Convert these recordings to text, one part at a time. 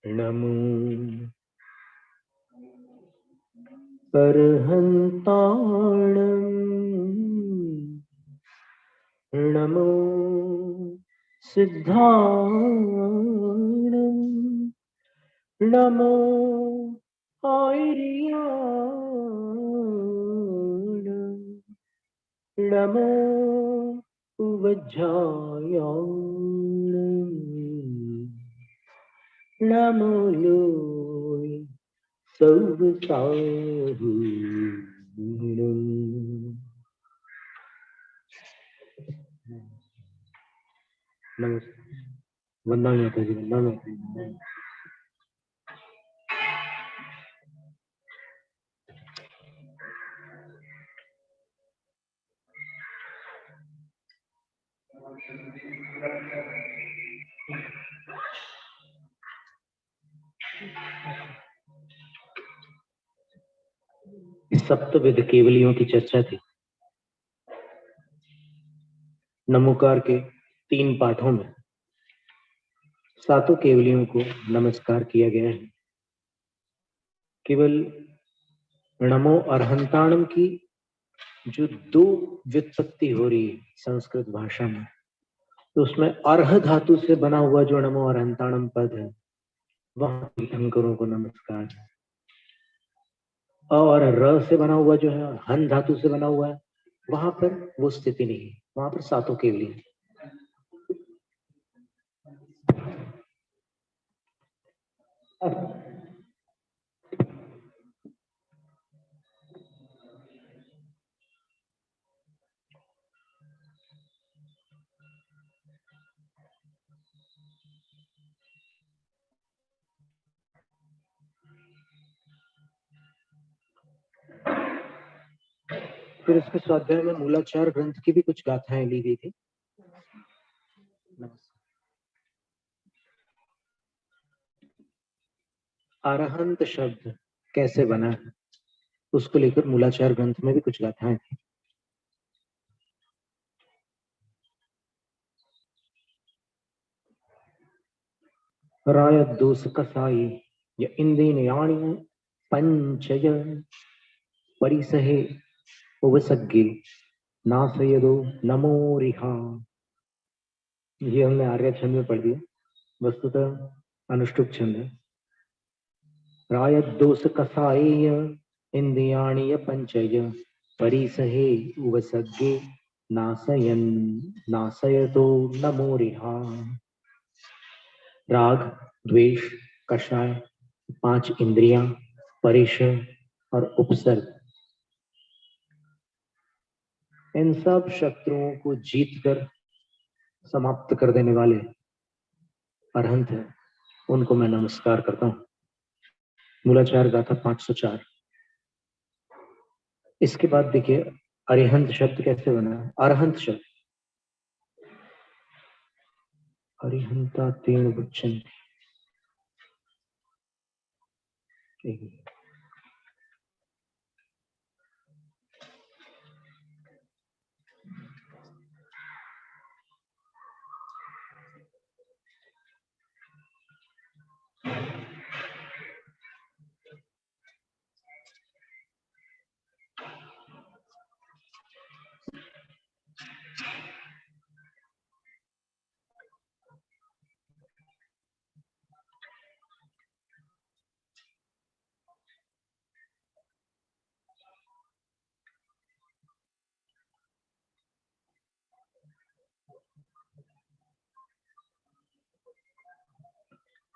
नमो परहन्ताणम् नमो सिद्धाणम् नमो आयर्याणम् नमो उवज्झायाणम् नमो लोय सर्वसाहुणम्। नमस्ते। वंदना माता जी, वंदना माता जी। इस सप्तविध केवलियों की चर्चा थी। नमोकार के 3 पाठों में सातों केवलियों को नमस्कार किया गया है। केवल नमो अरहंताणम की जो 2 व्युत्पत्ति हो रही है संस्कृत भाषा में, तो उसमें अर्ह धातु से बना हुआ जो नमो अरहंताणम पद है, वहां तीर्थंकरों को नमस्कार है। और र से बना हुआ जो है, हन धातु से बना हुआ है, वहां पर वो स्थिति नहीं है। वहां पर सातों केवली है। फिर इसके स्वाध्याय में मूलाचार ग्रंथ की भी कुछ गाथाएं ली गई थी। अरहंत शब्द कैसे बना है, उसको लेकर मूलाचार ग्रंथ में भी कुछ गाथाएं थी। रायदोष कसाई य इंद्रियाणि पंचय परिसहे उपसग्गे नासयदो नमो रिहा। ये हमने आर्य छंद में पढ़ दिया, वस्तुतः अनुष्टुप छंद है। रायदोष कसाय इंद्रियाणि पंचय परिसहे उपसग्गे नासयन नासयतो नमो रिहा। राग, द्वेष, कषाय, 5 इंद्रियां, परिसर और उपसर्ग, इन सब शत्रुओं को जीतकर समाप्त कर देने वाले अरहंत हैं, उनको मैं नमस्कार करता हूं। मूलाचार गाथा 504। इसके बाद देखिए अरिहंत शब्द कैसे बना है। अरहंत शब्द अरिहंता तीर्ण वचन।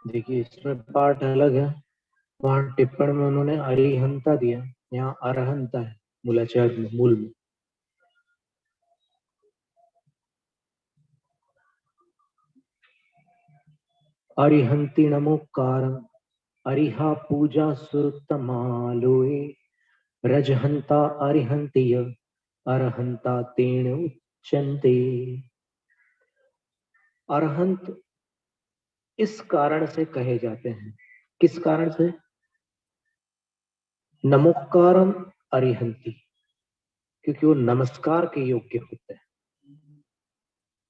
देखिए इसमें पाठ अलग है, वहां टिप्पण में उन्होंने अरिहंता दिया, यहाँ अरहंता है मूलाचार में, मूल में। अरिहंति नमोकारम अरिहा पूजा सुरतमालोए रजहंता अरिहंतिय अरहंता तेन उच्चन्ते। अरहंत इस कारण से कहे जाते हैं। किस कारण से? नमोकारम अरिहंती, क्योंकि वो नमस्कार के योग्य होते हैं।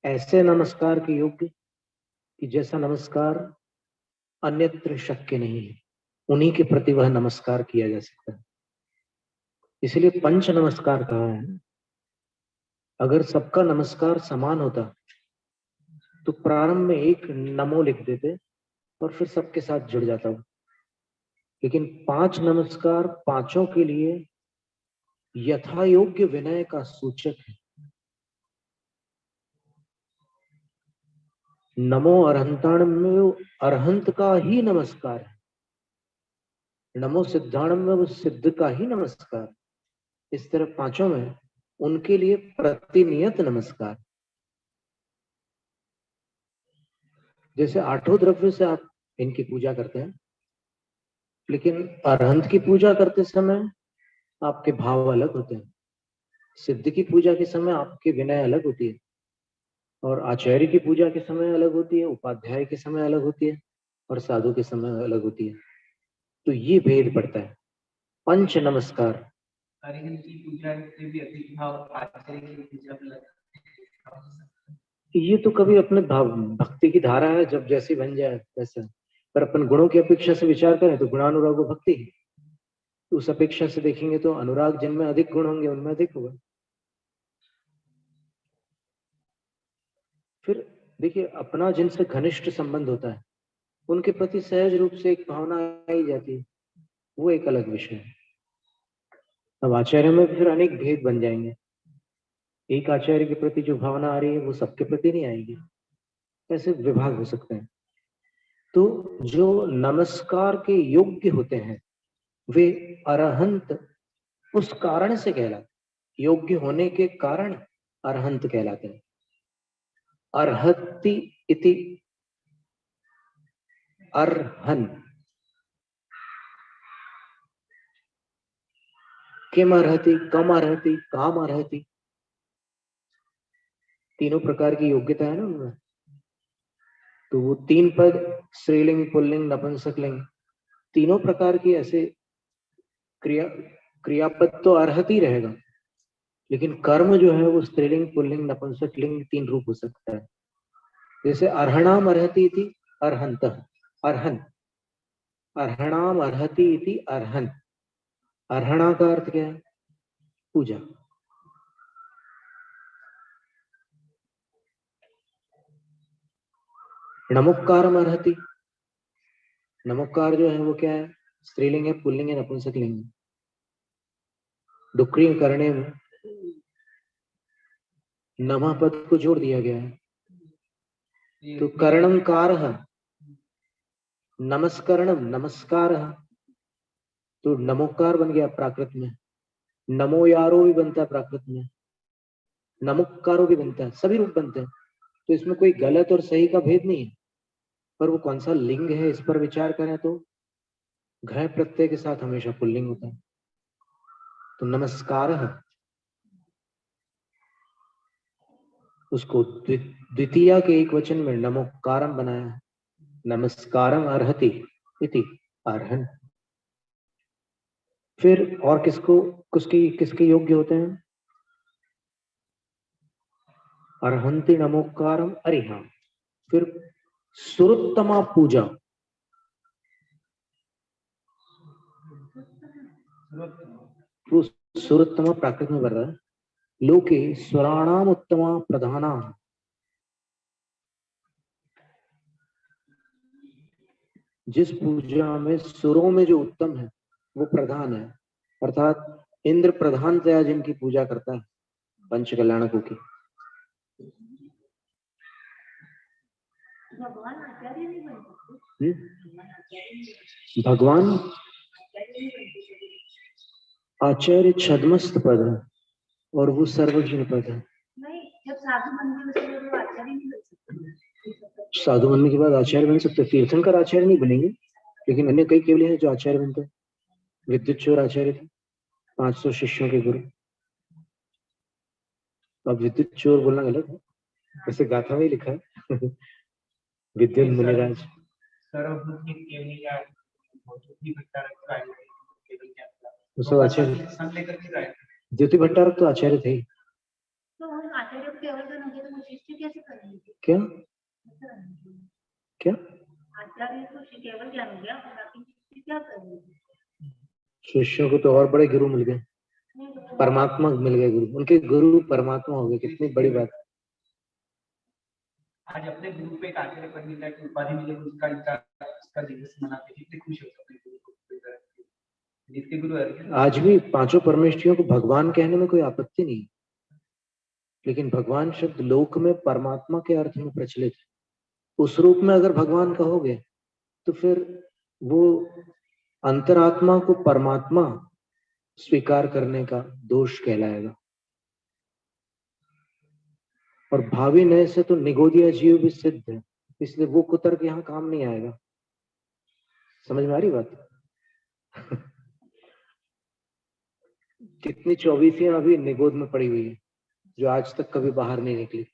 ऐसे नमस्कार के योग्य कि जैसा नमस्कार अन्यत्र शक्य नहीं है, उन्हीं के प्रति वह नमस्कार किया जा सकता है। इसलिए पंच नमस्कार कहा है। अगर सबका नमस्कार समान होता तो प्रारंभ में एक नमो लिख देते और फिर सबके साथ जुड़ जाता हूं। लेकिन 5 नमस्कार पांचों के लिए यथा योग्य विनय का सूचक है। नमो अरहंताणम में वो अरहंत का ही नमस्कार है, नमो सिद्धाणम में वो सिद्ध का ही नमस्कार। इस तरह पांचों में उनके लिए प्रतिनियत नमस्कार। जैसे आठों द्रव्य से आप इनकी पूजा करते हैं, लेकिन अरहंत की पूजा करते समय आपके भाव अलग होते हैं, सिद्ध की पूजा के समय आपकी विनय अलग होती है, और आचार्य की पूजा के समय अलग होती है, उपाध्याय के समय अलग होती है, और साधु के समय अलग होती है। तो ये भेद पड़ता है। पंच नमस्कार। अरिहंत की पूजा में भी अधिक भाव, आचार्य की पूजा में ये तो कभी अपने भाव भक्ति की धारा है, जब जैसी बन जाए वैसा। पर अपन गुणों की अपेक्षा से विचार करें तो गुणानुराग वो भक्ति है। तो उस अपेक्षा से देखेंगे तो अनुराग जिनमें अधिक गुण होंगे उनमें अधिक होगा। फिर देखिए, अपना जिनसे घनिष्ठ संबंध होता है उनके प्रति सहज रूप से एक भावना आई जाती है, वो एक अलग विषय है। अब आचार्य में फिर अनेक भेद बन जाएंगे। एक आचार्य के प्रति जो भावना आ रही है वो सबके प्रति नहीं आएगी, ऐसे विभाग हो सकते हैं। तो जो नमस्कार के योग्य होते हैं वे अरहंत उस कारण से कहलाते, योग्य होने के कारण अरहंत कहलाते हैं। अर्हति इति अर्हन, किम अर्हति, कम अर्हति, काम अर्हति, तीनों प्रकार की योग्यता है ना उनमें। तो वो 3 पद, स्त्रीलिंग, पुल्लिंग, नपुंसकलिंग, तीनों प्रकार की ऐसे क्रियापद तो अर्हति रहेगा, लेकिन कर्म जो है वो स्त्रीलिंग, पुल्लिंग, नपुंसकलिंग 3 रूप हो सकता है। जैसे अर्हणाम अर्हति इति अर्हंत, अर्हन, अर्हणाम अर्हति इति अर्हन। अर्हणा का अर्थ क्या है? पूजा। नमोक्कारम अर्हति, नमोक्कार जो है वो क्या है? स्त्रीलिंग है, पुल्लिंग है, नपुंसकलिंग है। डुक्री करने में नमा पद को जोड़ दिया गया है, तो कर्णम कारः, नमस्करणम नमस्कार, तो नमोकार बन गया प्राकृत में। नमो यारो भी बनता है प्राकृत में, नमोकारो भी बनता है, सभी रूप बनते हैं। तो इसमें कोई गलत और सही का भेद नहीं है, पर वो कौन सा लिंग है इस पर विचार करें तो घय प्रत्यय के साथ हमेशा पुल्लिंग होता है। तो नमस्कार उसको द्वितीया के एक वचन में नमोकारम बनाया है, नमस्कारम अर्हति इति अर्हन। फिर और किसके योग्य होते हैं? अर्हंति नमोकारम अरिहा। फिर सुरोत्तमा पूजा, सुरोत्तमा प्राकृत में बढ़ रहा है। लोके स्वराणाम उत्तमा प्रधाना, जिस पूजा में सुरों में जो उत्तम है वो प्रधान है, अर्थात इंद्र प्रधानतया जिनकी पूजा करता है पंच कल्याणकों की। भगवान आचार्य छद्मस्त पद है और वो सर्वज्ञ पद है। साधु बनने के बाद आचार्य बन सकते, तीर्थंकर आचार्य नहीं बनेंगे, लेकिन अन्य कई केवल हैं जो आचार्य बनते हैं। विद्युत चोर आचार्य थे, 500 शिष्यों के गुरु। अब विद्युत चोर बोलना गलत है, वैसे गाथा में ही लिखा है विद्युत मुनिराज। ज्योति भट्टारक तो आचार्य थे ही। तो हम आचार्य के अवसर होंगे तो शिष्य कैसे करेंगे? क्या क्या आचार्य को श्री केवल ज्ञान हो गया, बाकी शिष्य क्या करेंगे? शिष्यों को तो और बड़े गुरु मिल गए, परमात्मा मिल गए गुरु, उनके गुरु परमात्मा हो गए, कितनी बड़ी बात। आज अपने गुरु पे एक आचार्य पंडित की उपाधि मिले, उसका दिवस मनाते कितने खुश होते हैं। जितने गुरु आज भी पांचों परमेष्ठियों को भगवान कहने में कोई आपत्ति नहीं, लेकिन भगवान शब्द लोक में परमात्मा के अर्थ में प्रचलित है। उस रूप में अगर भगवान कहोगे तो फिर वो अंतरात्मा को परमात्मा स्वीकार करने का दोष कहलाएगा। और भावी नए से तो निगोदिया जीव भी सिद्ध है, इसलिए वो कुतर्क यहाँ काम नहीं आएगा। समझ में आ रही बात? कितनी 24 अभी निगोद में पड़ी हुई है जो आज तक कभी बाहर नहीं निकली।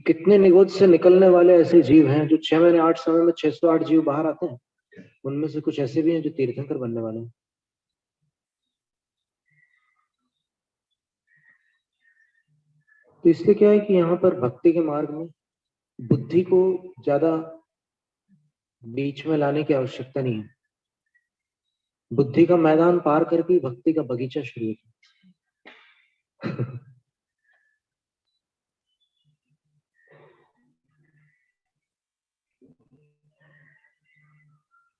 कितने निगोद से निकलने वाले ऐसे जीव हैं जो 6 महीने 8 समय में 608 जीव बाहर आते हैं। उनमें से कुछ ऐसे भी हैं जो तीर्थंकर बनने वाले हैं। तो इसलिए क्या है कि यहाँ पर भक्ति के मार्ग में बुद्धि को ज्यादा बीच में लाने की आवश्यकता नहीं है। बुद्धि का मैदान पार करके भक्ति का बगीचा शुरू होता है।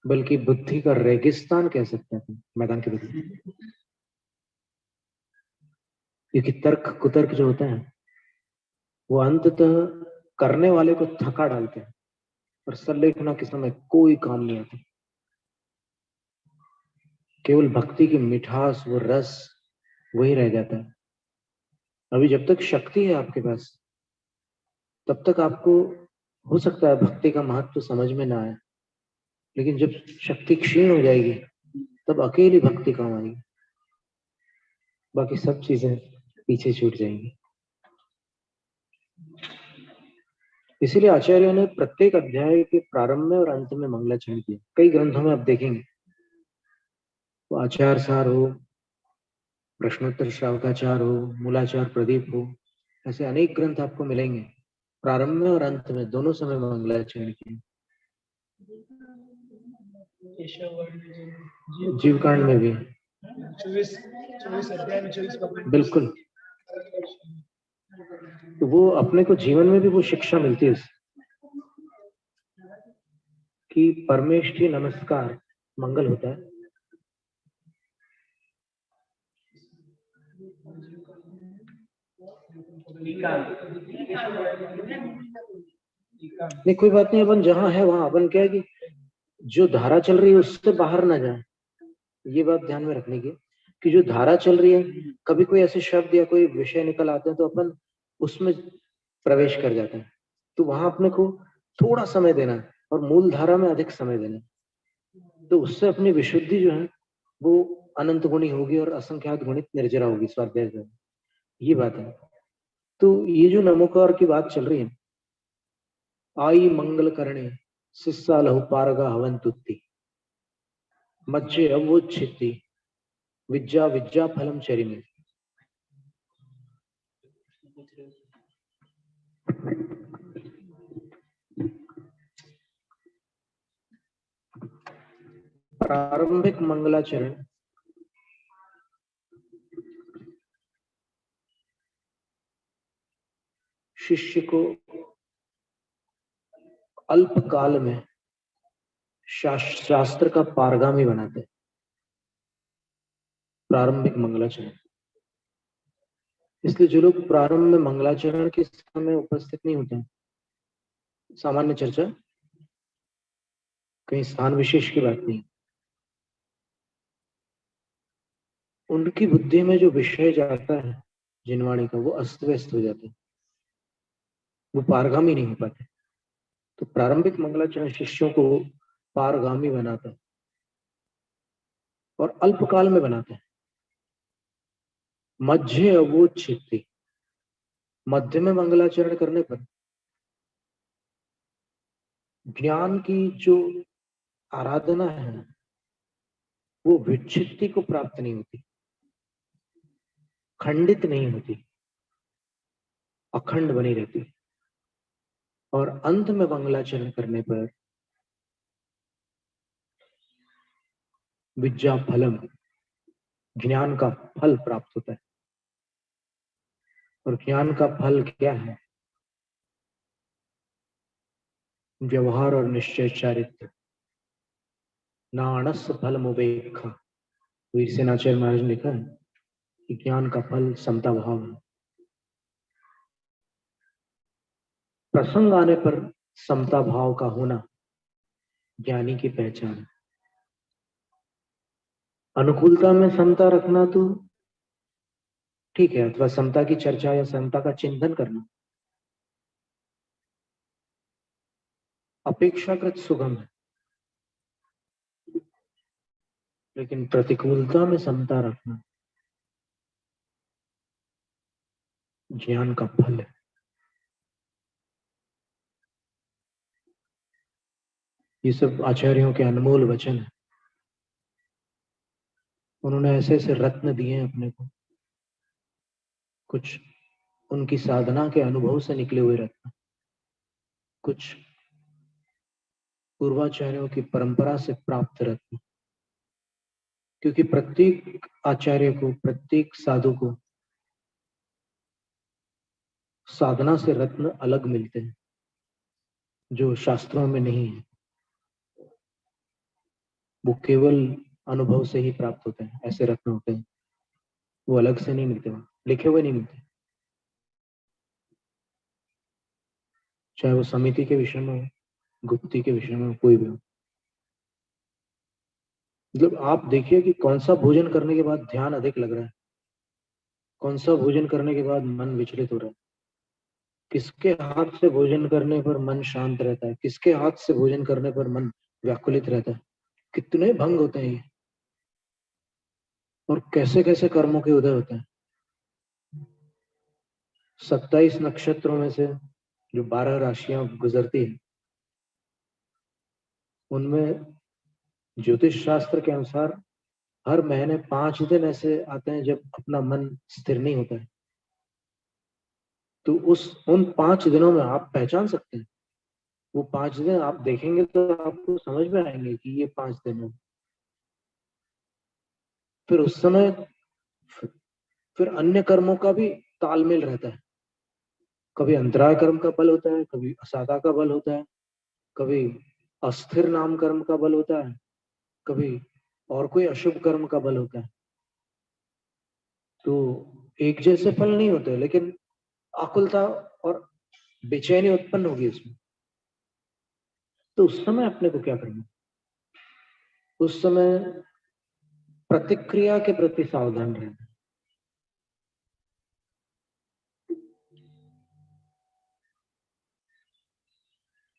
बल्कि बुद्धि का रेगिस्तान कह सकते हैं मैदान के बदले, क्योंकि तर्क कुतर्क जो होते हैं वो अंततः करने वाले को थका डालते हैं और संलेखना के समय कोई काम नहीं आता। केवल भक्ति की मिठास, वो रस वही रह जाता है। अभी जब तक शक्ति है आपके पास तब तक आपको हो सकता है भक्ति का महत्व समझ में ना आए, लेकिन जब शक्ति क्षीण हो जाएगी तब अकेली भक्ति काम आएगी, बाकी सब चीजें पीछे छूट जाएंगी। इसीलिए आचार्य ने प्रत्येक अध्याय के प्रारंभ में और अंत में मंगलाचरण किया। कई ग्रंथों में आप देखेंगे तो आचार सार हो, प्रश्नोत्तर श्रावकाचार हो, मूलाचार प्रदीप हो, ऐसे अनेक ग्रंथ आपको मिलेंगे। प्रारंभ में और अंत में दोनों समय मंगलाचरण किए। जीवकांड में भी 24 अध्याय में 24 बिल्कुल। तो वो अपने को जीवन में भी वो शिक्षा मिलती है कि परमेष्ठी नमस्कार मंगल होता है। नहीं कोई बात नहीं, अपन जहां है वहां अपन क्या है कि जो धारा चल रही है उससे बाहर ना जाए, ये बात ध्यान में रखने की कि जो धारा चल रही है कभी कोई ऐसे शब्द या कोई विषय निकल आते हैं तो अपन उसमें प्रवेश कर जाते हैं। तो वहां अपने को थोड़ा समय देना है और मूल धारा में अधिक समय देना है। तो उससे अपनी विशुद्धि जो है वो अनंत गुणी होगी और असंख्यात गुणित निर्जरा होगी स्वाध्याय से। ये बात है। तो ये जो नमोकार की बात चल रही है, आई मंगल करणे सिस्सा लहु पारगा हवन तुत्ति मज्जे अवोच्छित्ति विद्या विद्या फलम चरिमे। प्रारंभिक मंगलाचरण शिष्य को अल्प काल में शास्त्र का पारगामी बनाते हैं। प्रारंभिक मंगलाचरण, इसलिए जो लोग प्रारंभ में मंगलाचरण के समय उपस्थित नहीं होते हैं, सामान्य चर्चा, कहीं स्थान विशेष की बात नहीं, उनकी बुद्धि में जो विषय जाता है जिनवाणी का वो अस्त व्यस्त हो जाता है, वो पारगामी नहीं हो पाते। तो प्रारंभिक मंगलाचरण शिष्यों को पारगामी बनाता है और अल्पकाल में बनाता है। मध्य अवोच्छित्ति, मध्य में मंगलाचरण करने पर ज्ञान की जो आराधना है वो विच्छित्ति को प्राप्त नहीं होती, खंडित नहीं होती, अखंड बनी रहती। और अंत में मंगलाचरण करने पर विद्या फलम, ज्ञान का फल प्राप्त होता है। और ज्ञान का फल क्या है? व्यवहार और निश्चय चारित्र। नाणस फल मुपेक्षा, वीरसेनाचार्य महाराज ने लिखा है कि ज्ञान का फल समता भाव है। प्रसंग आने पर समता भाव का होना ज्ञानी की पहचान है। अनुकूलता में समता रखना तो ठीक है, अथवा समता की चर्चा या समता का चिंतन करना अपेक्षाकृत सुगम है, लेकिन प्रतिकूलता में समता रखना ज्ञान का फल है। ये सब आचार्यों के अनमोल वचन है। उन्होंने ऐसे ऐसे रत्न दिए हैं अपने को, कुछ उनकी साधना के अनुभव से निकले हुए रत्न, कुछ पूर्वाचार्यों की परंपरा से प्राप्त रत्न। क्योंकि प्रत्येक आचार्य को, प्रत्येक साधु को साधना से रत्न अलग मिलते हैं जो शास्त्रों में नहीं है। वो केवल अनुभव से ही प्राप्त होते हैं। ऐसे रत्न होते हैं, वो अलग से नहीं मिलते, लिखे हुए नहीं मिलते। चाहे वो समिति के विषय में हो, गुप्ती के विषय में हो, कोई भी हो। मतलब आप देखिए कि कौन सा भोजन करने के बाद ध्यान अधिक लग रहा है, कौन सा भोजन करने के बाद मन विचलित हो रहा है, किसके हाथ से भोजन करने पर मन शांत रहता है, किसके हाथ से भोजन करने पर मन व्याकुलित रहता है। कितने भंग होते हैं ये, और कैसे कैसे कर्मों के उदय होते हैं। 27 नक्षत्रों में से जो 12 राशियां गुजरती है, उनमें ज्योतिष शास्त्र के अनुसार हर महीने 5 दिन ऐसे आते हैं जब अपना मन स्थिर नहीं होता है। तो उन 5 दिनों में आप पहचान सकते हैं। वो 5 दिन आप देखेंगे तो आपको समझ में आएंगे कि ये 5 दिन है। फिर उस समय फिर अन्य कर्मों का भी तालमेल रहता है। कभी अंतराय कर्म का बल होता है, कभी असादा का बल होता है, कभी अस्थिर नाम कर्म का बल होता है, कभी और कोई अशुभ कर्म का बल होता है। तो एक जैसे फल नहीं होते, लेकिन आकुलता और बेचैनी उत्पन्न होगी उसमें। तो उस समय अपने को क्या करना? उस समय प्रतिक्रिया के प्रति सावधान रहना।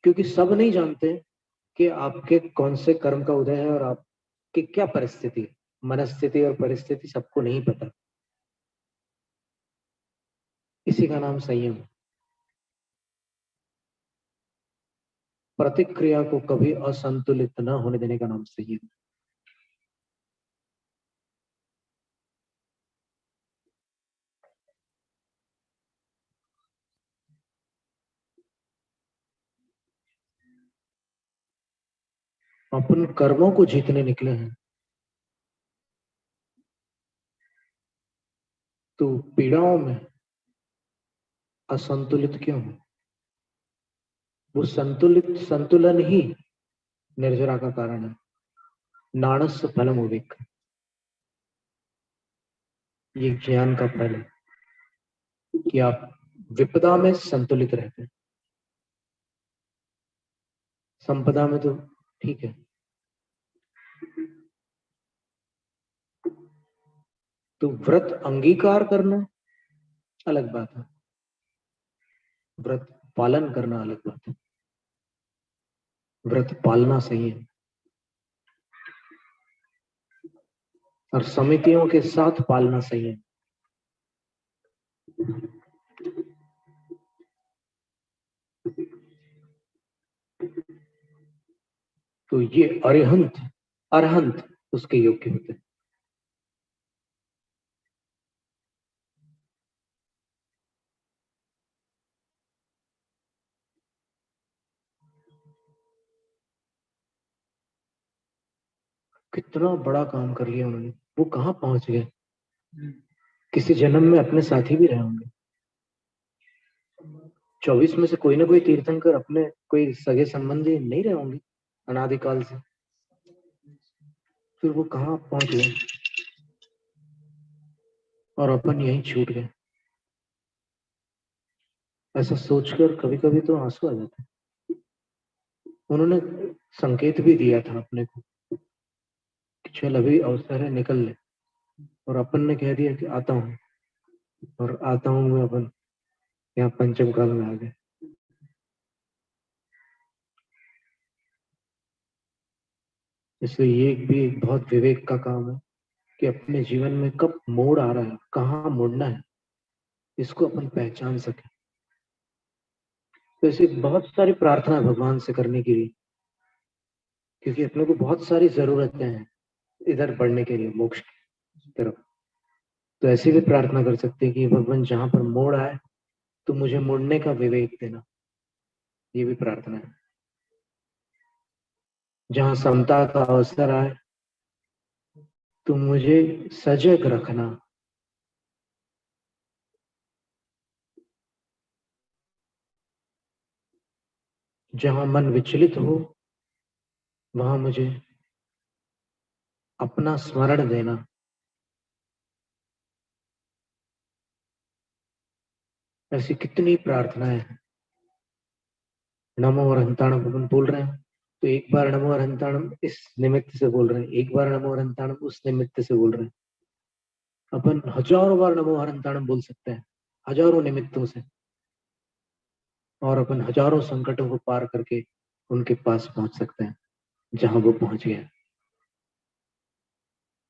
क्योंकि सब नहीं जानते कि आपके कौन से कर्म का उदय है और आपकी क्या परिस्थिति है। मनस्थिति और परिस्थिति सबको नहीं पता। इसी का नाम संयम। प्रतिक्रिया को कभी असंतुलित न होने देने का नाम संयम। अपन कर्मों को जीतने निकले हैं, तो पीड़ाओं में असंतुलित क्यों हो? वो संतुलन ही निर्जरा का कारण है। नाणस फलम विवेक, ये ज्ञान का फल है कि आप विपदा में संतुलित रहते हैं। संपदा में तो ठीक है। तो व्रत अंगीकार करना अलग बात है, व्रत पालन करना अलग बात है। व्रत पालना सही है, और समितियों के साथ पालना सही है। तो ये अरहंत उसके योग्य होते हैं। कितना बड़ा काम कर लिया उन्होंने, वो कहाँ पहुंच गए। किसी जन्म में अपने साथी भी रहे होंगे। 24 में से कोई ना कोई तीर्थंकर अपने कोई सगे संबंधी नहीं रहे होंगे अनादिकाल से, फिर वो कहाँ पहुंच गए और अपन यहीं छूट गए। ऐसा सोचकर कभी कभी तो आंसू आ जाते हैं। उन्होंने संकेत भी दिया था अपने को कि चल अभी अवसर है, निकल ले, और अपन ने कह दिया कि आता हूँ, और आता हूँ मैं अपन यहाँ पंचम काल में आ गए। इसलिए ये भी एक बहुत विवेक का काम है कि अपने जीवन में कब मोड़ आ रहा है, कहाँ मुड़ना है, इसको अपन पहचान सके। तो ऐसी बहुत सारी प्रार्थना है भगवान से करने के लिए, क्योंकि अपने को बहुत सारी जरूरतें हैं इधर बढ़ने के लिए, मोक्ष की तरफ। तो ऐसी भी प्रार्थना कर सकते हैं कि भगवान जहां पर मोड़ आए तो मुझे मुड़ने का विवेक देना, ये भी प्रार्थना है। जहां समता का अवसर आए तो मुझे सजग रखना। जहां मन विचलित हो वहां मुझे अपना स्मरण देना। ऐसी कितनी प्रार्थनाएं हैं। नमो अरहंताणम अपन बोल रहे हैं तो एक बार नमो अरहंताणम इस निमित्त से बोल रहे हैं, एक बार नमो अरहंताणम उस निमित्त से बोल रहे हैं। अपन हजारों बार नमो अरहंताणम बोल सकते हैं, हजारों निमित्तों से, और अपन हजारों संकटों को पार करके उनके पास पहुंच सकते हैं जहां वो पहुंच गया।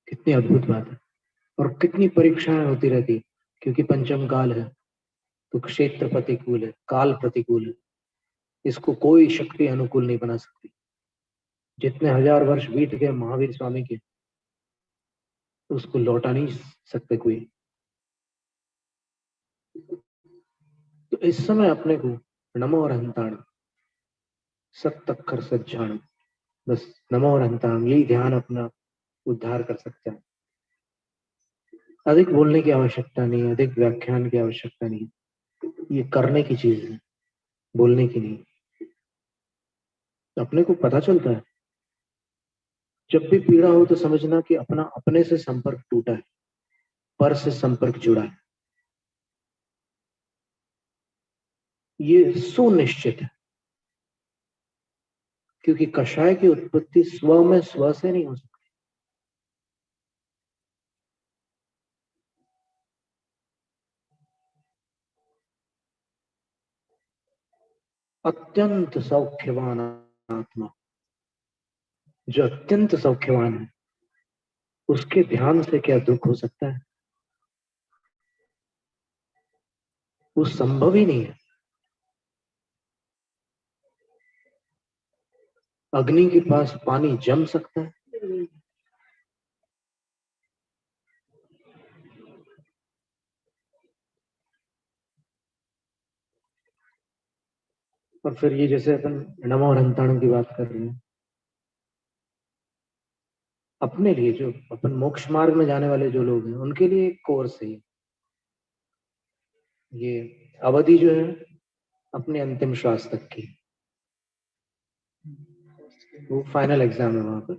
कितनी अद्भुत बात है। और कितनी परीक्षाएं होती रहती, क्योंकि पंचम काल है तो क्षेत्र प्रतिकूल है, काल प्रतिकूल है, इसको कोई शक्ति अनुकूल नहीं बना सकती। जितने हजार वर्ष बीत गए महावीर स्वामी के, तो उसको लौटा नहीं सकते कोई। तो इस समय अपने को नमो अरहंताण सत्तक्षर सज्जान, बस नमो अरहंताण यही ध्यान अपना उद्धार कर सकता है। अधिक बोलने की आवश्यकता नहीं, अधिक व्याख्यान की आवश्यकता नहीं, ये करने की चीज है, बोलने की नहीं। अपने को पता चलता है जब भी पीड़ा हो तो समझना कि अपना अपने से संपर्क टूटा है, पर से संपर्क जुड़ा है। ये सुनिश्चित है, क्योंकि कषाय की उत्पत्ति स्व में स्व से नहीं हो सकती। अत्यंत सौख्यवान आत्मा, जो अत्यंत सौख्यवान है, उसके ध्यान से क्या दुख हो सकता है? वो संभव ही नहीं है। अग्नि के पास पानी जम सकता है? और फिर ये जैसे अपन नमो अरहंताणम की बात कर रहे हैं, अपने लिए जो अपन मोक्ष मार्ग में जाने वाले जो लोग हैं उनके लिए एक कोर्स है ये अवधि जो है अपने अंतिम श्वास तक की, वो फाइनल एग्जाम है। वहां पर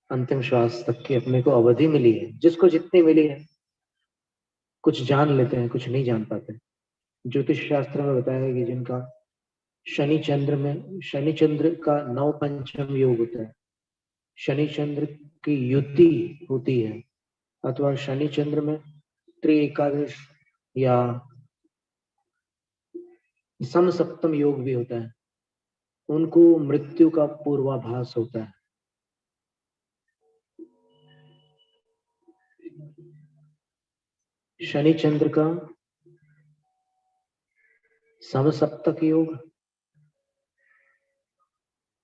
अंतिम श्वास तक की अपने को अवधि मिली है, जिसको जितनी मिली है। कुछ जान लेते हैं, कुछ नहीं जान पाते। ज्योतिष शास्त्र में बताया है कि जिनका शनि चंद्र का नव पंचम योग होता है, शनि चंद्र की युति होती है, अथवा शनि चंद्र में त्रि एकादश या सम सप्तम योग भी होता है, उनको मृत्यु का पूर्वाभास होता है। शनि चंद्र का समसप्तक योग,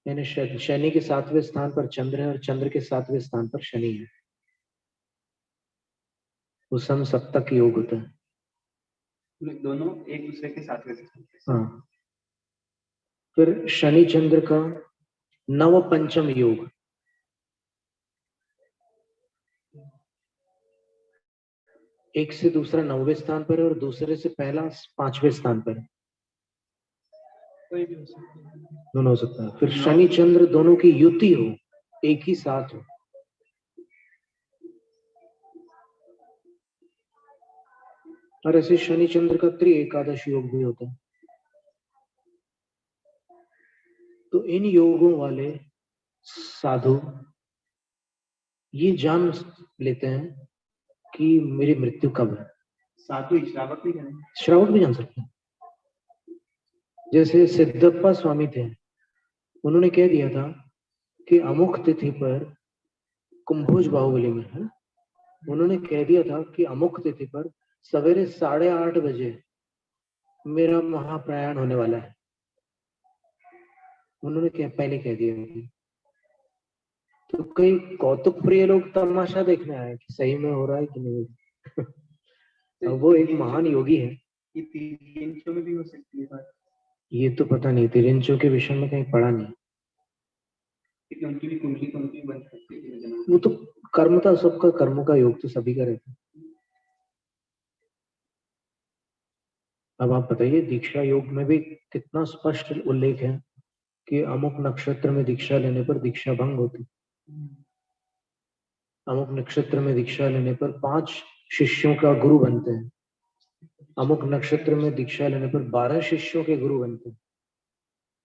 यानी शनि के 7वें स्थान पर चंद्र है और चंद्र के 7वें स्थान पर शनि है, वो समसप्तक योग होता है। दोनों एक दूसरे के साथ में। हाँ। फिर शनि चंद्र का नव पंचम योग, एक से दूसरा 9वें स्थान पर है और दूसरे से पहला 5वें स्थान पर है। कोई भी हो सकता है। दोनों हो सकता है। फिर शनि चंद्र दोनों की युति हो, एक ही साथ हो। और ऐसे शनि चंद्र का त्रि एकादश योग भी होता है। तो इन योगों वाले साधु ये जान लेते हैं कि मेरी मृत्यु कब है। साधु श्रावक भी जाने। श्रावक भी जान सकते हैं। जैसे सिद्धप्पा स्वामी थे, उन्होंने कह दिया था कि अमुक तिथि पर कुंभोज बाहुबली में है, उन्होंने कह दिया था कि अमुक तिथि पर सवेरे 8:30 बजे मेरा महाप्रयाण होने वाला है। उन्होंने पहले कह दिया था। तो कई कौतुक प्रिय लोग तमाशा देखने आए कि सही में हो रहा है कि नहीं। अब वो एक महान योगी है। ये तिरिंचों में भी हो सकती है बात। ये तो पता नहीं, तिरिंचों के विषय में कहीं पढ़ा नहीं। क्योंकि उनकी भी कुंडली तो उनकी बन सकती है। वो तो कर्म था, सबका कर्म का योग तो सभी का रहता है। अब आप बताइए, दीक्षा योग में भी कितना स्पष्ट उल्लेख है कि अमुक नक्षत्र में दीक्षा लेने पर दीक्षा भंग होती, अमुक नक्षत्र में दीक्षा लेने पर 5 शिष्यों का गुरु बनते हैं, अमुक नक्षत्र में दीक्षा लेने पर 12 शिष्यों के गुरु बनते हैं,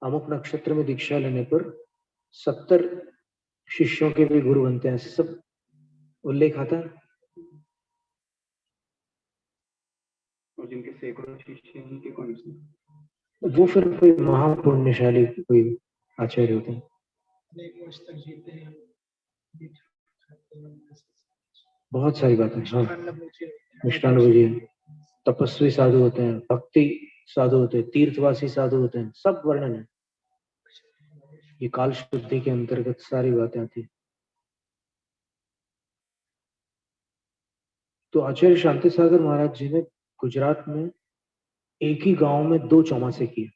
अमुक नक्षत्र में दीक्षा लेने पर 70 शिष्यों के भी गुरु बनते हैं। ऐसे सब उल्लेख आता है। और जिनके सैकड़ों शिष्य हैं उनके कौन से? वो फिर कोई महापुण्यशाली कोई आचार्य होते हैं। बहुत सारी बातें। हाँ, मिष्टान भोजी, तपस्वी साधु होते हैं, भक्ति साधु होते हैं, तीर्थवासी साधु होते हैं, सब वर्णन है। ये काल शुद्धि के अंतर्गत सारी बातें आती है। तो आचार्य शांति सागर महाराज जी ने गुजरात में एक ही गांव में 2 चौमासे किए,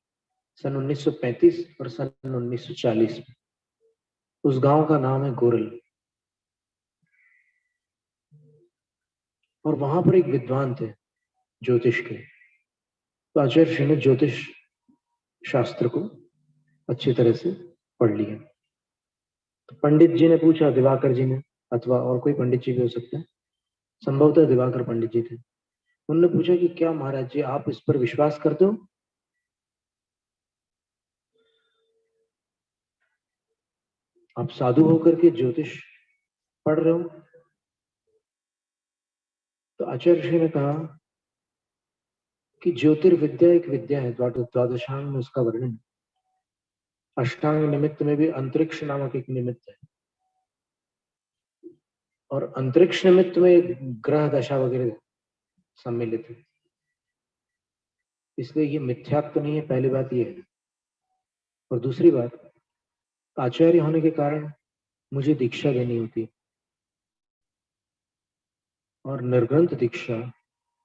सन 1935 और सन 1940 में। उस गांव का नाम है गोरल। और वहां पर एक विद्वान थे ज्योतिष के। तो आचार्य श्री ने ज्योतिष शास्त्र को अच्छी तरह से पढ़ लिया। तो पंडित जी ने पूछा, दिवाकर जी ने, अथवा और कोई पंडित जी भी हो सकते हैं, संभवतः दिवाकर पंडित जी थे। उन्होंने पूछा कि क्या महाराज जी आप इस पर विश्वास करते हो? आप साधु होकर के ज्योतिष पढ़ रहे हो? तो आचार्य श्री ने कहा कि ज्योतिर्विद्या एक विद्या है, द्वादशांग में उसका वर्णन है। अष्टांग निमित्त में भी अंतरिक्ष नामक एक निमित्त है, और अंतरिक्ष निमित्त में ग्रह दशा वगैरह सम्मिलित है। इसलिए ये मिथ्यात्व नहीं है, पहली बात ये है। और दूसरी बात, आचार्य होने के कारण मुझे दीक्षा देनी होती, और निर्ग्रंथ दीक्षा,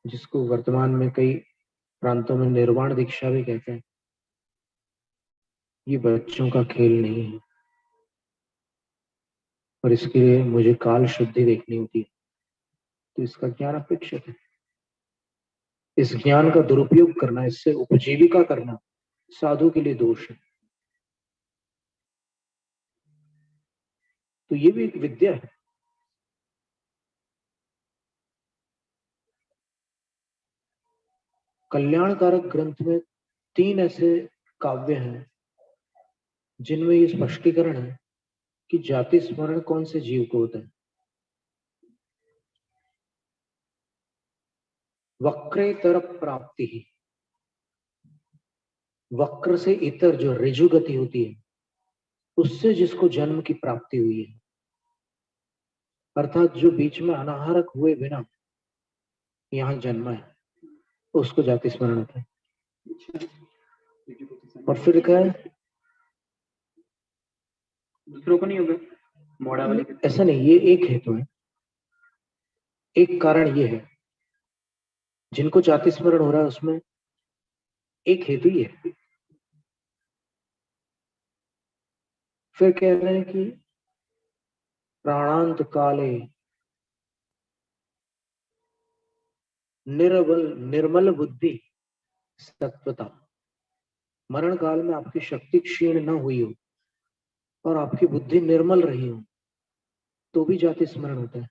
जिसको वर्तमान में कई प्रांतों में निर्वाण दीक्षा भी कहते हैं, ये बच्चों का खेल नहीं है। और इसके लिए मुझे काल शुद्धि देखनी होती है। तो इसका ज्ञान अपेक्षित है। इस ज्ञान का दुरुपयोग करना, इससे उपजीविका करना साधु के लिए दोष है। तो ये भी एक विद्या है। कल्याणकारक ग्रंथ में 3 ऐसे काव्य हैं जिनमें ये स्पष्टीकरण है कि जाति स्मरण कौन से जीव को होता है। वक्रेतर प्राप्ति ही, वक्र से इतर जो ऋजु गति होती है, उससे जिसको जन्म की प्राप्ति हुई है, अर्थात जो बीच में अनाहारक हुए बिना यहाँ जन्मा है, उसको जाति स्मरण होता है। और फिर लिखा है दूसरों को नहीं होगा मोड़ा वाले। ऐसा नहीं, ये एक हेतु है, एक कारण ये है, जिनको जाति स्मरण हो रहा है उसमें एक हेतु ही है। फिर कह रहे हैं कि प्राणांत काले निर्मल बुद्धि सत्वता, मरण काल में आपकी शक्ति क्षीण न हुई हो और आपकी बुद्धि निर्मल रही हो तो भी जाति स्मरण होता है।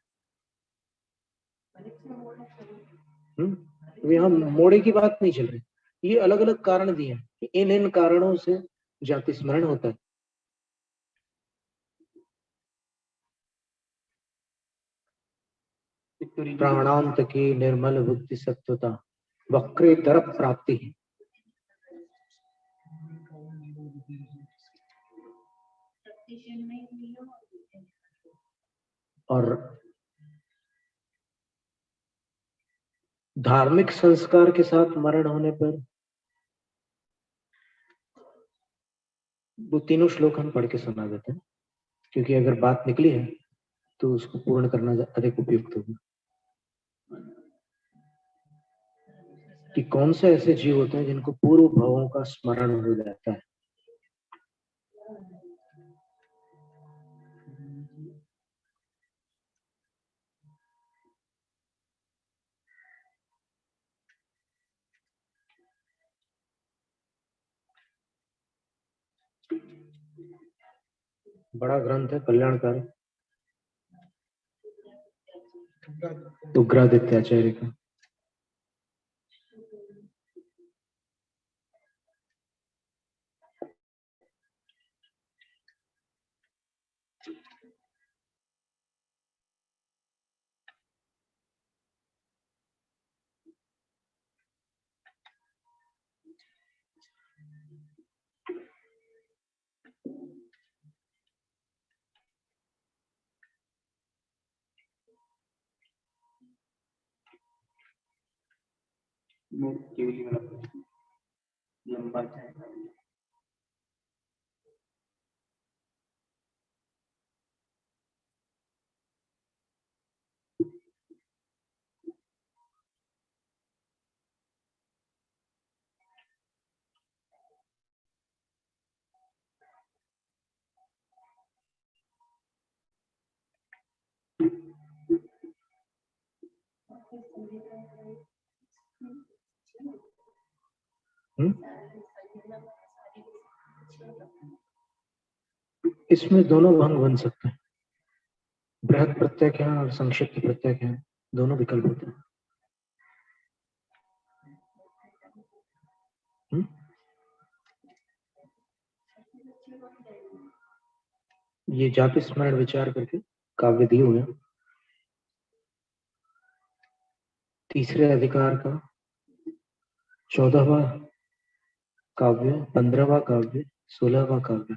यहाँ मोड़े की बात नहीं चल रही, ये अलग अलग कारण दिए हैं कि इन कारणों से जाति स्मरण होता है। प्राणांत की निर्मल बुद्धि सत्वता वक्रेतर प्राप्ति, और धार्मिक संस्कार के साथ मरण होने पर वो तीनों श्लोक हम पढ़ के सुना देते हैं, क्योंकि अगर बात निकली है तो उसको पूर्ण करना अधिक उपयुक्त होगा। कि कौन से ऐसे जीव होते हैं जिनको पूर्व भावों का स्मरण हो जाता है। बड़ा ग्रंथ है कल्याणकारी उग्रादित्याचार्य का। केवली वाला लंबा जाएगा। इसमें दोनों भंग बन सकते हैं, बृहद प्रत्यय क्या और संक्षिप्त प्रत्यय क्या, दोनों विकल्प होते हैं। ये जाति स्मरण विचार करके काव्य दिए हुए हैं। तीसरे अधिकार का 14वां काव्य, 15वां काव्य, 16वां काव्य।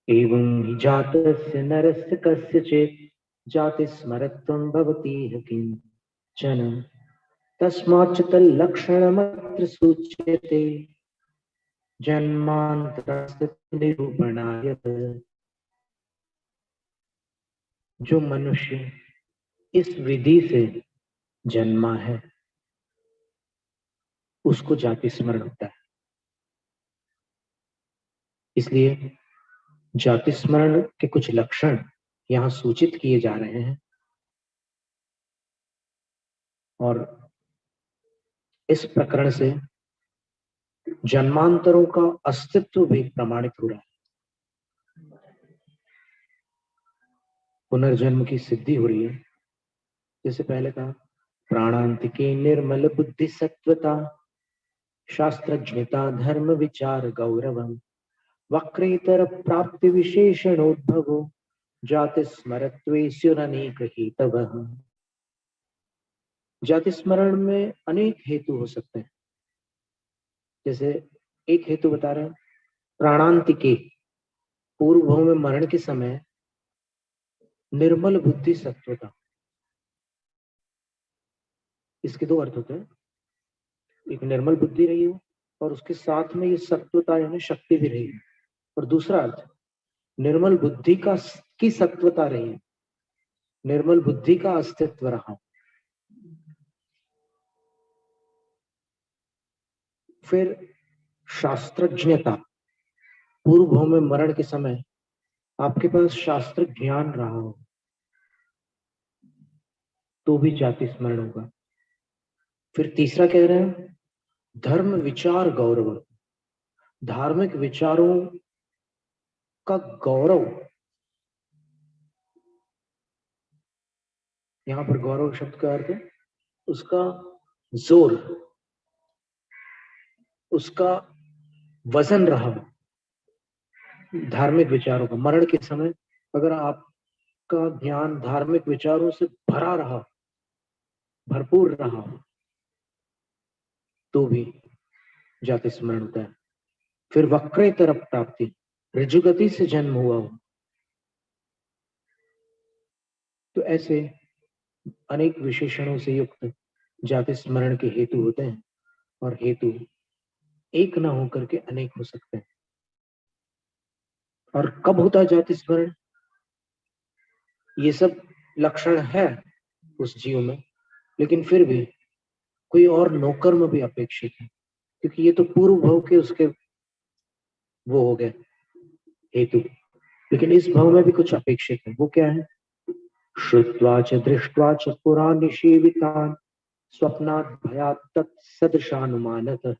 एवं हि जातस्य नरस्य कस्यचित् जाति स्मरत्वं भवति किंचन तस्माच्च तल्लक्षणमत्र सूच्यते जन्मांतरस्य निरूपणाय। जो मनुष्य इस विधि से जन्मा है उसको जाति स्मरण होता है। इसलिए जाति स्मरण के कुछ लक्षण यहाँ सूचित किए जा रहे हैं और इस प्रकरण से जन्मांतरों का अस्तित्व भी प्रमाणित हो रहा है। पुनर्जन्म की सिद्धि हो रही है। जैसे पहले कहा, प्राणांतिके निर्मल बुद्धि सत्वता शास्त्रज्ञता धर्म विचार गौरवम वक्रेतर प्राप्ति विशेषणोद्भवो जाति स्मरत्वेस्युरनेक हेतवः। जाति स्मरण में अनेक हेतु हो सकते हैं। जैसे एक हेतु बता रहे हैं, प्राणांतिके पूर्व भाव में मरण के समय निर्मल बुद्धि सत्वता। इसके दो अर्थ होते हैं, एक निर्मल बुद्धि रही हो और उसके साथ में ये सत्वता यानी शक्ति भी रही है, और दूसरा अर्थ निर्मल बुद्धि की सत्वता रही है, निर्मल बुद्धि का अस्तित्व रहा। फिर शास्त्रज्ञता, पूर्व भाव में मरण के समय आपके पास शास्त्र ज्ञान रहा हो, तो भी जाति स्मरण होगा। फिर तीसरा कह रहे हैं धर्म विचार गौरव, धार्मिक विचारों का गौरव। यहां पर गौरव शब्द का अर्थ है उसका जोर, उसका वजन रहा धार्मिक विचारों का। मरण के समय अगर आपका ध्यान धार्मिक विचारों से भरा रहा, भरपूर रहा, तो भी जाति स्मरण होता है। फिर वक्रे तरफ प्राप्ति, ऋजुगति से जन्म हुआ हो। तो ऐसे अनेक विशेषणों से युक्त जाति स्मरण के हेतु होते हैं, और हेतु एक ना होकर के अनेक हो सकते हैं। और कब होता है जाति स्मरण? ये सब लक्षण है उस जीव में, लेकिन फिर भी कोई और नौकर्म भी अपेक्षित है, क्योंकि ये तो पूर्व भव के उसके वो हो गए हेतु, लेकिन इस भव में भी कुछ अपेक्षित है। वो क्या है? श्रुत्वा च दृष्ट्वा च पुराण निषेवितान् स्वप्नात् भयात् तत्सदृशानुमानतः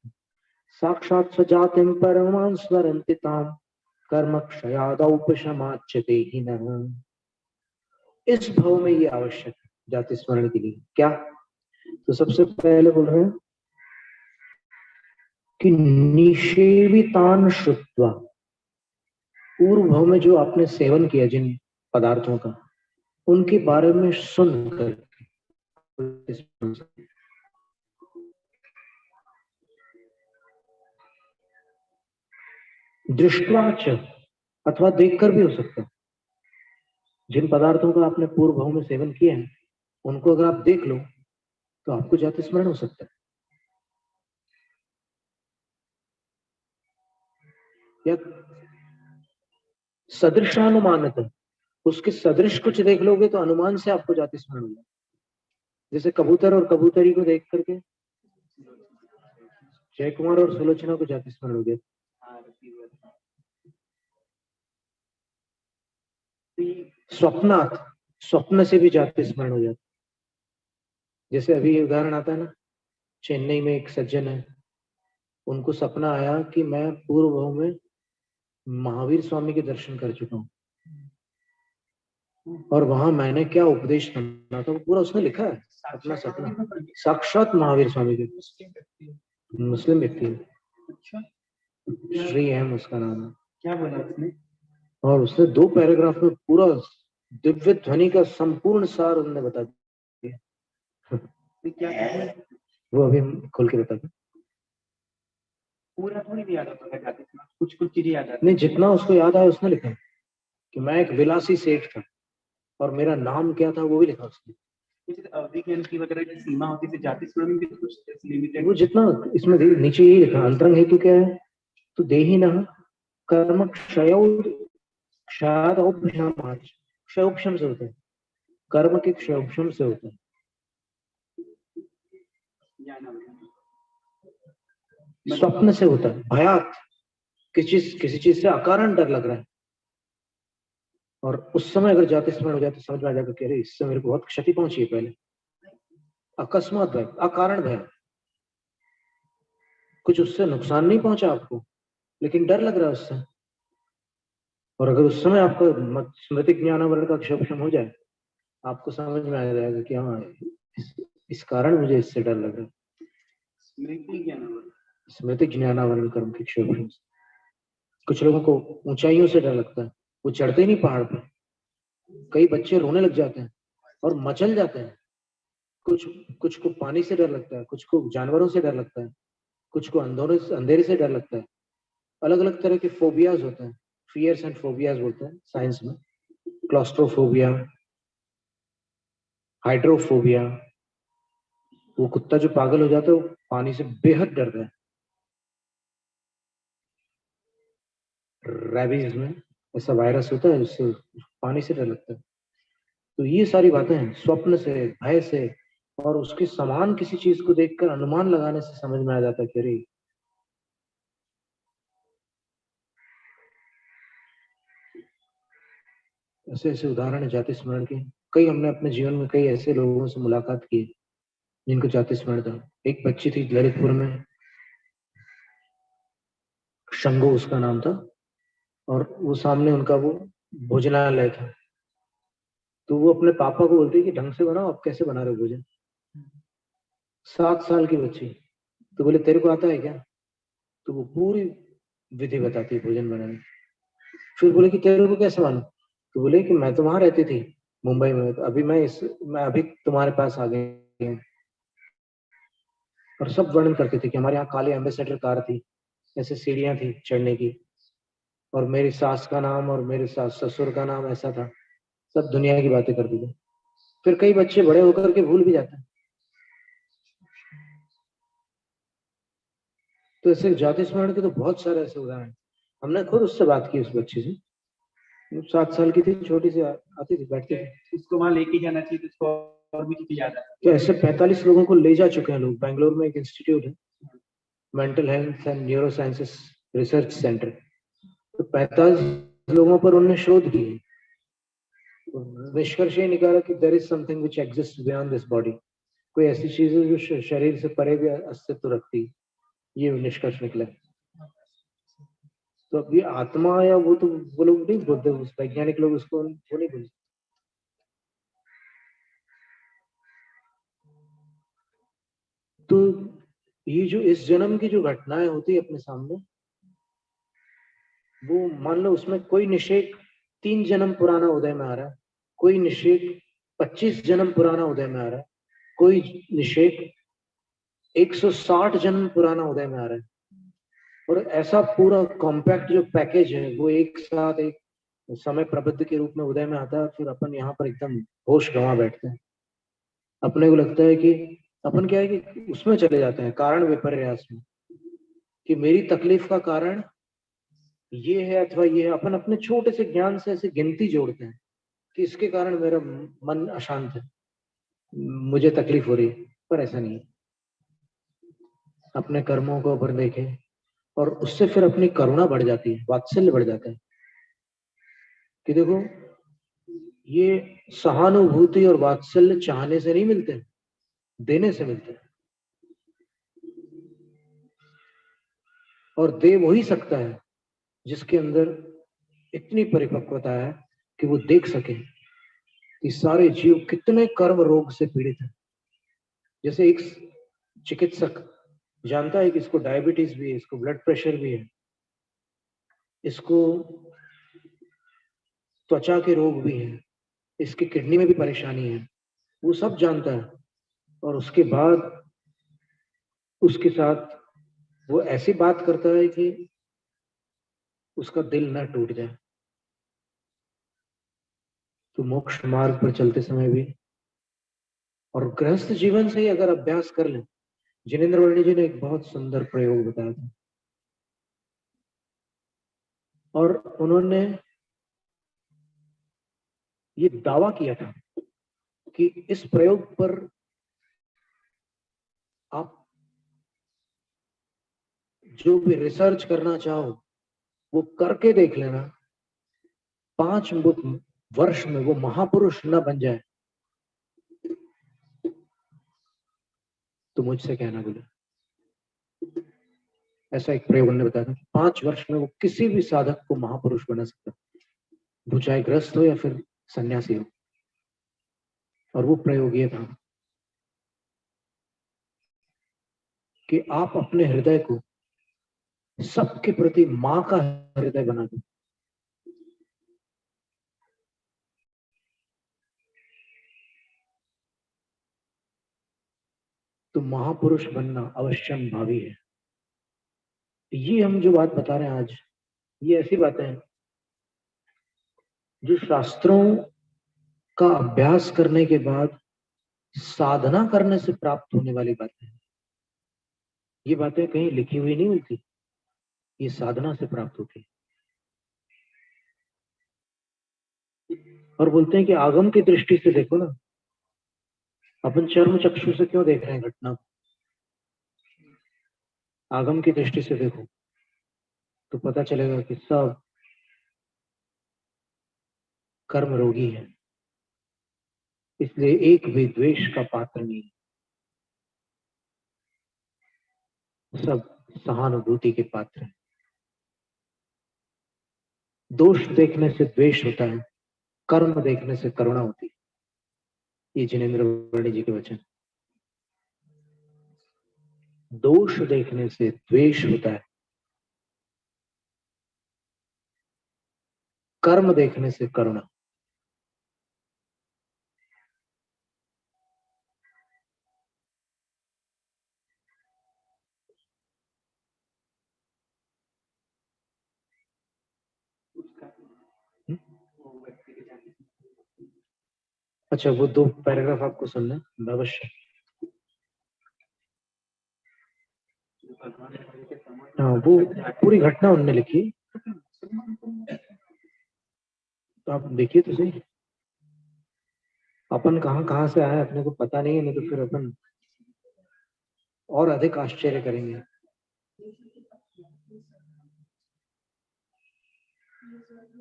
साक्षात् स्वजातिं परमां स्मरन्ति तां कर्म क्षयादौपशमाच्च देहिनः। इस भव में ये आवश्यक है जाति स्मरण के लिए। क्या? तो सबसे पहले बोल रहे हैं कि निषेवितान श्रुत्वा, पूर्व भव में जो आपने सेवन किया जिन पदार्थों का, उनके बारे में सुन कर दृष्टवाच, अथवा देखकर भी हो सकता है। जिन पदार्थों का आपने पूर्व भाव में सेवन किया है, उनको अगर आप देख लो तो आपको जाति स्मरण हो सकता है। या सदृशानुमानत, उसके सदृश कुछ देख लोगे तो अनुमान से आपको जाति स्मरण होगा। जैसे कबूतर और कबूतरी को देख करके जय कुमार और सुलोचना को जाति स्मरण हो गया। स्वप्नात्, स्वप्न से भी जाति स्मरण हो जाता। जैसे अभी उदाहरण आता है ना, चेन्नई में एक सज्जन है, उनको सपना आया कि मैं पूर्व भाव में महावीर स्वामी के दर्शन कर चुका हूँ, और वहां मैंने क्या उपदेश सुना था वो पूरा उसने लिखा है अपना सपना। साक्षात महावीर स्वामी के, मुस्लिम व्यक्ति है, श्री एम उसका नाम है। क्या बोला उसने? और उसने 2 पैराग्राफ में पूरा दिव्य ध्वनि का संपूर्ण सार उन्होंने बता दिया। क्या है? वो अभी खोल के बता दूं। पूरा थोड़ी याद होता है जाति स्मरण, कुछ कुछ चीजें याद आती नहीं, जितना उसको याद आया उसने लिखा कि मैं एक विलासी सेठ था और मेरा नाम क्या था वो भी लिखा उसने। अवधि ज्ञान की वगैरह की सीमा होती है जाति स्मरण में भी कुछ लिमिटेड। वो जितना इसमें नीचे यही लिखा, अंतरंग हेतु क्या है? तो देही न कर्म क्षयोपशम से होते हैं, कर्म के क्षयोपशम से होते हैं। स्वप्न से होता है, भयात, किसी चीज से अकारण डर लग रहा है, और उस समय अगर जाति स्मरण हो जाए तो समझ में आ जाएगा कि अरे इससे मेरे को बहुत क्षति पहुंची है। पहले अकस्मात भय, अकारण भय, कुछ उससे नुकसान नहीं पहुंचा आपको, लेकिन डर लग रहा है उससे। और अगर उस समय आपका स्मृति ज्ञानावरण का क्षोभम हो जाए, आपको समझ में आ जाएगा कि हाँ इस कारण मुझे इससे डर लग रहा है। स्मृति ज्ञानावरण कर्म के क्षोभम से। कुछ लोगों को ऊंचाइयों से डर लगता है, वो चढ़ते ही नहीं पहाड़ पर। कई बच्चे रोने लग जाते हैं और मचल जाते हैं। कुछ को पानी से डर लगता है, कुछ को जानवरों से डर लगता है, कुछ को अंधेरे से डर लगता है। अलग अलग तरह के फोबियाज होते हैं, फियर्स एंड फोबियाज बोलते हैं साइंस में। क्लॉस्ट्रोफोबिया, हाइड्रोफोबिया, वो कुत्ता जो पागल हो जाता है वो पानी से बेहद डरता है। रैबीज में ऐसा वायरस होता है जिससे पानी से डर लगता है। तो ये सारी बातें हैं, स्वप्न से, भय से, और उसके समान किसी चीज को देखकर अनुमान लगाने से समझ में आ जाता है कि अरे ऐसे ऐसे उदाहरण है जाति स्मरण के कई हमने अपने जीवन में कई ऐसे लोगों से मुलाकात की जिनको जाति स्मरण था। एक बच्ची थी ललितपुर में, शंभू उसका नाम था, और वो सामने उनका वो भोजनालय था, तो वो अपने पापा को बोलती कि ढंग से बनाओ, आप कैसे बना रहे हो भोजन। 7 साल की बच्ची, तो बोले तेरे को आता है क्या, तो वो पूरी विधि बताती है भोजन बनाने। फिर बोले कि तेरे को कैसे मालूम, तो बोले कि मैं तो वहां रहती थी मुंबई में, तो अभी मैं अभी तुम्हारे पास आ गई हूँ। और सब वर्णन करते थे कि हमारे यहाँ काली एम्बेसडर कार थी, ऐसे सीढ़ियां थी चढ़ने की, और मेरी सास का नाम और मेरे सास ससुर का नाम ऐसा था। सब दुनिया की बातें करते थे। फिर कई बच्चे बड़े होकर के भूल भी जाते हैं। तो ऐसे जाति स्मरण के तो बहुत सारे ऐसे उदाहरण हैं। हमने खुद उससे बात की, उस बच्ची से, 7 साल की थी, छोटी सी आती थी, बैठती थी। उसको वहां लेके जाना चाहिए तो उसको और भी चीजें याद आती तो ऐसे 45 लोगों को ले जा चुके हैं लोग। बैंगलोर में एक इंस्टीट्यूट है, mental health and neuro sciences research centre, तो 45 लोगों पर उन्होंने शोध की है। निष्कर्ष ये निकाला कि there is something which exist beyond this body. कोई ऐसी चीज है जो शरीर से परे भी अस्तित्व रखती है, ये निष्कर्ष निकला। तो अब ये आत्मा या वो, तो वो लोग नहीं बोलते, उस वैज्ञानिक लोग उसको वो नहीं बोलते। तो ये जो इस जन्म की जो घटनाएं होती है अपने सामने, वो मान लो उसमें कोई निषेक 3 जन्म पुराना उदय में आ रहा है, कोई निषेक 25 जन्म पुराना उदय में आ रहा है, कोई निषेक 160 जन्म पुराना उदय में आ रहा है। और ऐसा पूरा कॉम्पैक्ट जो पैकेज है वो एक साथ एक समय प्रबद्ध के रूप में उदय में आता है। फिर अपन यहाँ पर एकदम होश गंवा बैठते हैं। अपने को लगता है कि अपन क्या है कि उसमें चले जाते हैं कारण विपर्यास में, कि मेरी तकलीफ का कारण ये है अथवा ये है। अपन अपने छोटे से ज्ञान से ऐसे गिनती जोड़ते हैं कि इसके कारण मेरा मन अशांत है, मुझे तकलीफ हो रही है, पर ऐसा नहीं है। अपने कर्मों को ऊपर देखें, और उससे फिर अपनी करुणा बढ़ जाती है, वात्सल्य बढ़ जाता है कि देखो, ये सहानुभूति और वात्सल्य चाहने से नहीं मिलते, देने से मिलते हैं। और दे वही सकता है जिसके अंदर इतनी परिपक्वता है कि वो देख सके कि सारे जीव कितने कर्म रोग से पीड़ित हैं। जैसे एक चिकित्सक जानता है कि इसको डायबिटीज भी है, इसको ब्लड प्रेशर भी है, इसको त्वचा के रोग भी है, इसकी किडनी में भी परेशानी है, वो सब जानता है, और उसके बाद उसके साथ वो ऐसी बात करता है कि उसका दिल न टूट जाए। तो मोक्ष मार्ग पर चलते समय भी और गृहस्थ जीवन से ही अगर अभ्यास कर लें, जिनेंद्र वर्णी जी ने एक बहुत सुंदर प्रयोग बताया था, और उन्होंने ये दावा किया था कि इस प्रयोग पर आप जो भी रिसर्च करना चाहो वो करके देख लेना, 5 वर्ष में वो महापुरुष न बन जाए तो मुझसे कहना। बोले ऐसा एक प्रयोग उन्होंने बताया था, 5 वर्ष में वो किसी भी साधक को महापुरुष बना सकता, वो चाहे ग्रस्त हो या फिर सन्यासी हो। और वो प्रयोग ये था कि आप अपने हृदय को सबके प्रति मां का हृदय बना दो। तो महापुरुष बनना अवश्यम भावी है। ये हम जो बात बता रहे हैं आज, ये ऐसी बातें हैं जो शास्त्रों का अभ्यास करने के बाद साधना करने से प्राप्त होने वाली बातें हैं। ये बातें कहीं लिखी हुई नहीं मिलती, ये साधना से प्राप्त होती है। और बोलते हैं कि आगम की दृष्टि से देखो ना, अपन चर्म चक्षु से क्यों देख रहे हैं घटना को, आगम की दृष्टि से देखो तो पता चलेगा कि सब कर्म रोगी है। इसलिए एक भी द्वेष का पात्र नहीं, सब सहानुभूति के पात्र हैं। दोष देखने से द्वेष होता है, कर्म देखने से करुणा होती है। ये जिनेंद्र वर्णी जी के वचन। दोष देखने से द्वेष होता है, कर्म देखने से करुणा। अच्छा, वो 2 पैराग्राफ आपको सुनना है अवश्य। हाँ, वो पूरी घटना उनने लिखी, तो आप देखिए तो सही। अपन कहाँ से आए अपने को पता नहीं है, नहीं तो फिर अपन और अधिक आश्चर्य करेंगे।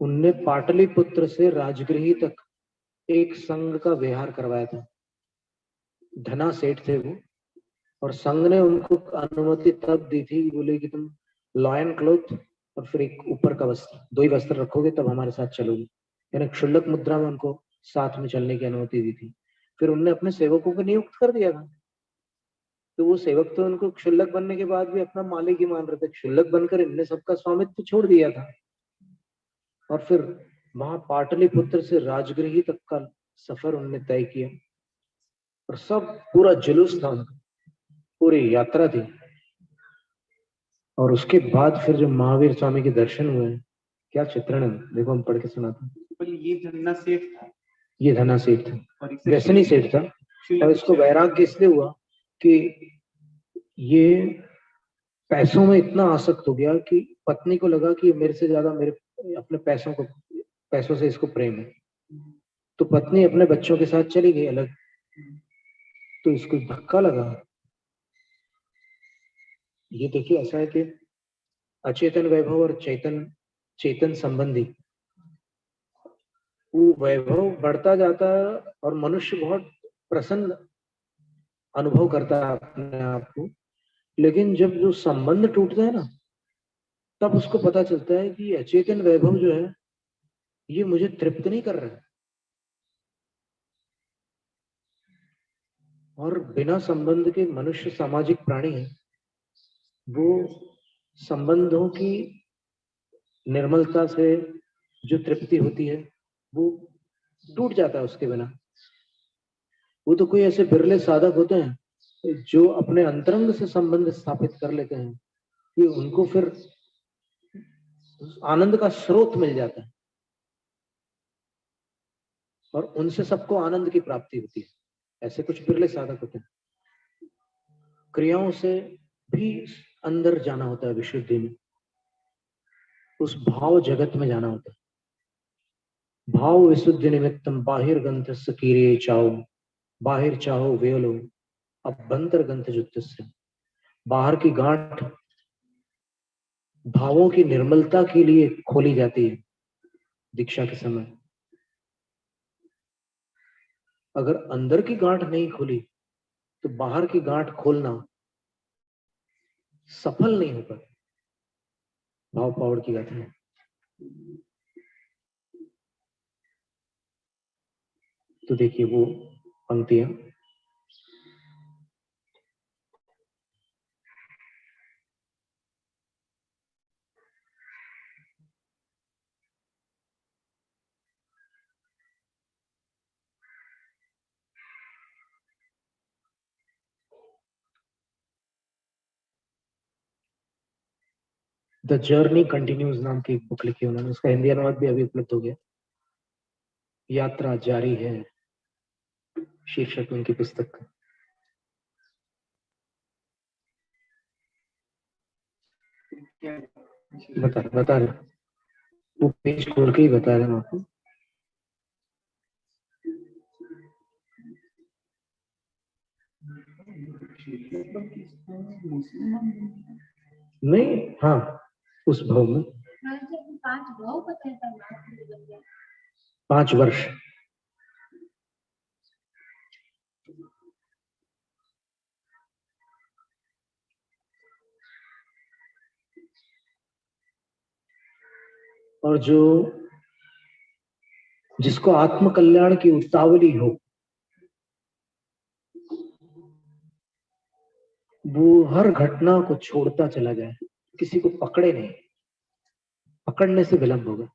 उनने पाटलिपुत्र से राजगृही तक एक संघ का विहार करवाया था। धना सेठ थे वो, और संघ ने उनको अनुमति तब दी थी, बोले कि तुम लॉयन क्लॉथ और फिर एक ऊपर का वस्त्र, 2 ही वस्त्र रखोगे तब हमारे साथ चलोगे। यानी क्षुल्लक मुद्रा में उनको साथ में चलने की अनुमति दी थी। फिर उनने अपने सेवकों को नियुक्त कर दिया था, तो वो सेवक तो उनको क्षुल्लक बनने के बाद भी अपना मालिक ही मान रहे थे। क्षुल्लक बनकर इनने सबका स्वामित्व छोड़ दिया था, और फिर वहां पाटलिपुत्र से राजगृही तक का सफर उन्होंने तय किया, और सब पूरा जुलूस था उनका, पूरी यात्रा थी। और उसके बाद फिर जो महावीर स्वामी के दर्शन हुए, क्या चित्रण है, देखो हम पढ़ के सुनाते हैं। ये धन्ना सेठ था, ये धना सेठ था, और इसे व्यसनी सेठ था, और इसको वैराग्य इसलिए हुआ कि ये पैसों में इतना आसक्त हो गया कि पत्नी को लगा कि मेरे से ज्यादा मेरे अपने पैसों से इसको प्रेम है, तो पत्नी अपने बच्चों के साथ चली गई अलग। तो इसको धक्का लगा। ये देखिए, ऐसा है कि अचेतन वैभव और चेतन संबंधी, वो वैभव बढ़ता जाता है और मनुष्य बहुत प्रसन्न अनुभव करता है अपने आप को, लेकिन जब जो संबंध टूटता है ना, तब उसको पता चलता है कि अचेतन वैभव जो है ये मुझे तृप्त नहीं कर रहा है। और बिना संबंध के मनुष्य सामाजिक प्राणी है, वो संबंधों की निर्मलता से जो तृप्ति होती है वो टूट जाता है उसके बिना। वो तो कोई ऐसे बिरले साधक होते हैं जो अपने अंतरंग से संबंध स्थापित कर लेते हैं कि उनको फिर आनंद का स्रोत मिल जाता है, और उनसे सबको आनंद की प्राप्ति होती है। ऐसे कुछ बिरले साधक होते हैं। क्रियाओं से भी अंदर जाना होता है विशुद्धि में, उस भाव जगत में जाना होता है। भाव विशुद्धि निमित्तम बाहिर ग्रंथ कीरिये चाओ, बाहिर चाहो वेलो अभ्यंतर ग्रंथ जुत्तस्य। बाहर की गांठ भावों की निर्मलता के लिए खोली जाती है दीक्षा के समय। अगर अंदर की गांठ नहीं खोली तो बाहर की गांठ खोलना सफल नहीं होगा। भाव पावड़ की गाथा है। तो देखिए वो पंक्तियां, द जर्नी कंटिन्यूज नाम की एक बुक लिखी उन्होंने, उसका हिंदी अनुवाद भी अभी उपलब्ध हो गया। यात्रा जारी है शीर्षक उनकी पुस्तक का। बता रहे, वो पेज खोल के ही बता रहे हैं आपको। नहीं, हाँ, उस भाव में 5 वर्ष और जिसको आत्म कल्याण की उतावली हो, वो हर घटना को छोड़ता चला जाए, किसी को पकड़े नहीं, पकड़ने से विलंब होगा।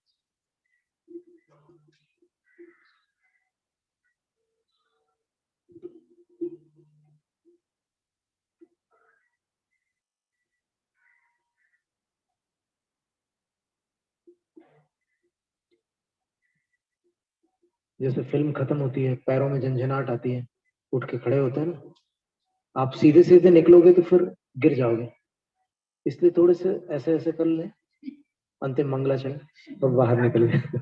जैसे फिल्म खत्म होती है, पैरों में झंझनाहट आती है, उठ के खड़े होते हैं ना, आप सीधे सीधे निकलोगे तो फिर गिर जाओगे, इसलिए थोड़े से ऐसे ऐसे कर ले, अंतिम मंगलाचरण, तो बाहर निकल गए।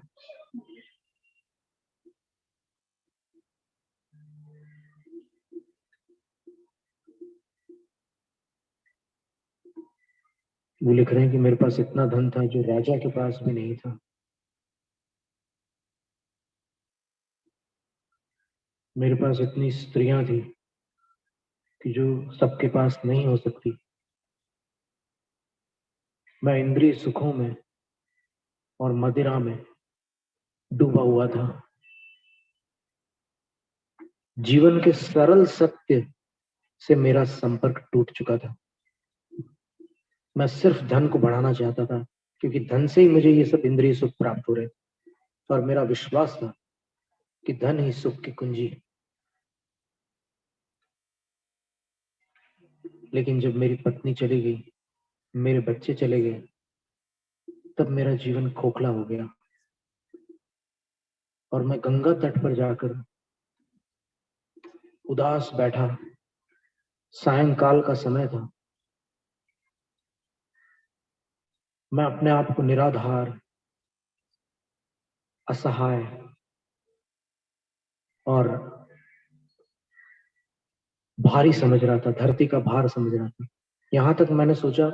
वो लिख रहे हैं कि मेरे पास इतना धन था जो राजा के पास भी नहीं था। मेरे पास इतनी स्त्रियां थी कि जो सबके पास नहीं हो सकती। मैं इंद्रिय सुखों में और मदिरा में डूबा हुआ था। जीवन के सरल सत्य से मेरा संपर्क टूट चुका था। मैं सिर्फ धन को बढ़ाना चाहता था, क्योंकि धन से ही मुझे ये सब इंद्रिय सुख प्राप्त हो रहे, और मेरा विश्वास था कि धन ही सुख की कुंजी है। लेकिन जब मेरी पत्नी चली गई, मेरे बच्चे चले गए, तब मेरा जीवन खोखला हो गया और मैं गंगा तट पर जाकर उदास बैठा। सायंकाल का समय था। मैं अपने आप को निराधार, असहाय और भारी समझ रहा था, धरती का भार समझ रहा था। यहां तक मैंने सोचा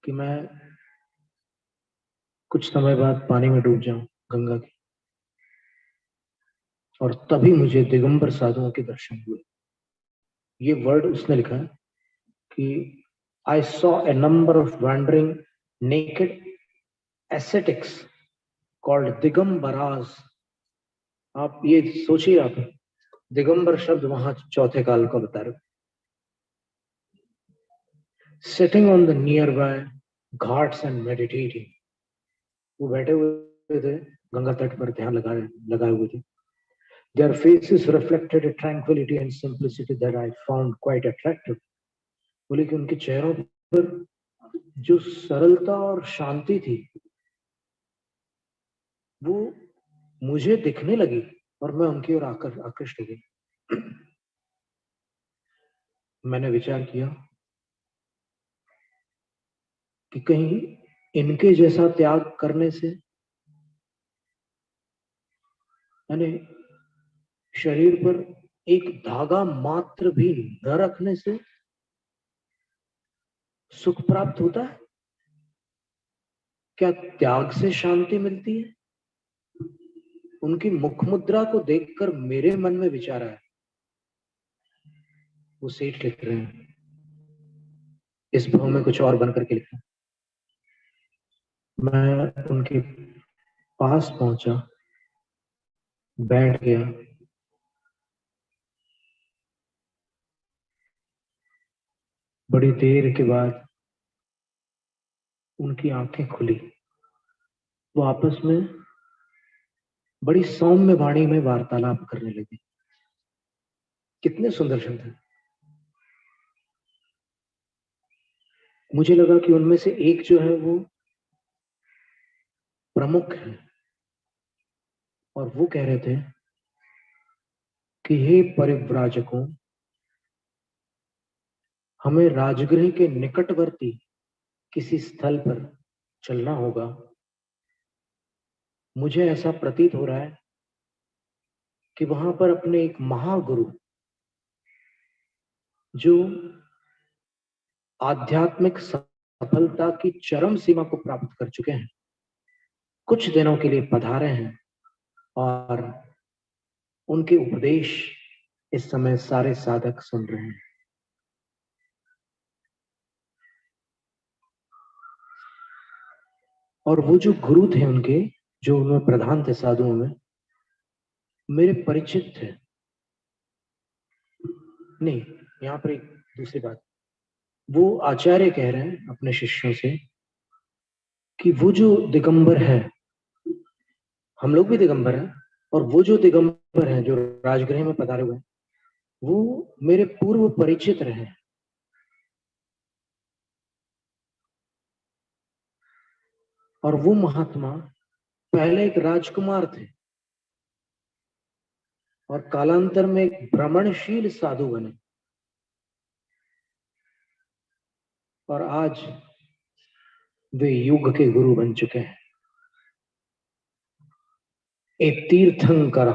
कि मैं कुछ समय बाद पानी में डूब जाऊं, गंगा के। और तभी मुझे दिगंबर साधुओं के दर्शन हुए। ये वर्ड उसने लिखा है कि I saw a number of wandering naked ascetics called Digambaras. आप ये सोचिए, आप दिगंबर शब्द वहां चौथे काल को बता रहे। Sitting on the near by Ghats and meditating. वो बैठे हुए थे गंगा तट पर, ध्यान लगाए हुए थे। Their faces reflected a tranquility and simplicity that I found quite attractive. बोले कि उनके चेहरों पर जो सरलता और शांति थी, वो मुझे दिखने लगी और मैं उनकी ओर आकर आकृष्ट हो गई। मैंने विचार किया कि कहीं इनके जैसा त्याग करने से, यानी शरीर पर एक धागा मात्र भी न रखने से सुख प्राप्त होता है? क्या त्याग से शांति मिलती है? उनकी मुख मुद्रा को देखकर मेरे मन में विचार आया। वो सेठ लिख रहे हैं, इस भाव में कुछ और बनकर के लिखा। मैं उनके पास पहुंचा, बैठ गया। बड़ी देर के बाद उनकी आंखें खुली। वो आपस में बड़ी सौम्य वाणी में वार्तालाप करने लगे। कितने सुंदर शब्द हैं। मुझे लगा कि उनमें से एक जो है वो प्रमुख है, और वो कह रहे थे कि हे परिव्राजकों, हमें राजगृह के निकटवर्ती किसी स्थल पर चलना होगा। मुझे ऐसा प्रतीत हो रहा है कि वहां पर अपने एक महागुरु, जो आध्यात्मिक सफलता की चरम सीमा को प्राप्त कर चुके हैं, कुछ दिनों के लिए पधारे हैं, और उनके उपदेश इस समय सारे साधक सुन रहे हैं। और वो जो गुरु थे उनके, जो उनमें प्रधान थे साधुओं में, मेरे परिचित थे। नहीं, यहाँ पर एक दूसरी बात, वो आचार्य कह रहे हैं अपने शिष्यों से कि वो जो दिगंबर है, हम लोग भी दिगंबर हैं, और वो जो दिगंबर हैं जो राजगृह में पधारे हुए हैं, वो मेरे पूर्व परिचित रहे। और वो महात्मा पहले एक राजकुमार थे और कालांतर में एक भ्रमणशील साधु बने, और आज वे युग के गुरु बन चुके हैं। एक तीर्थंकर,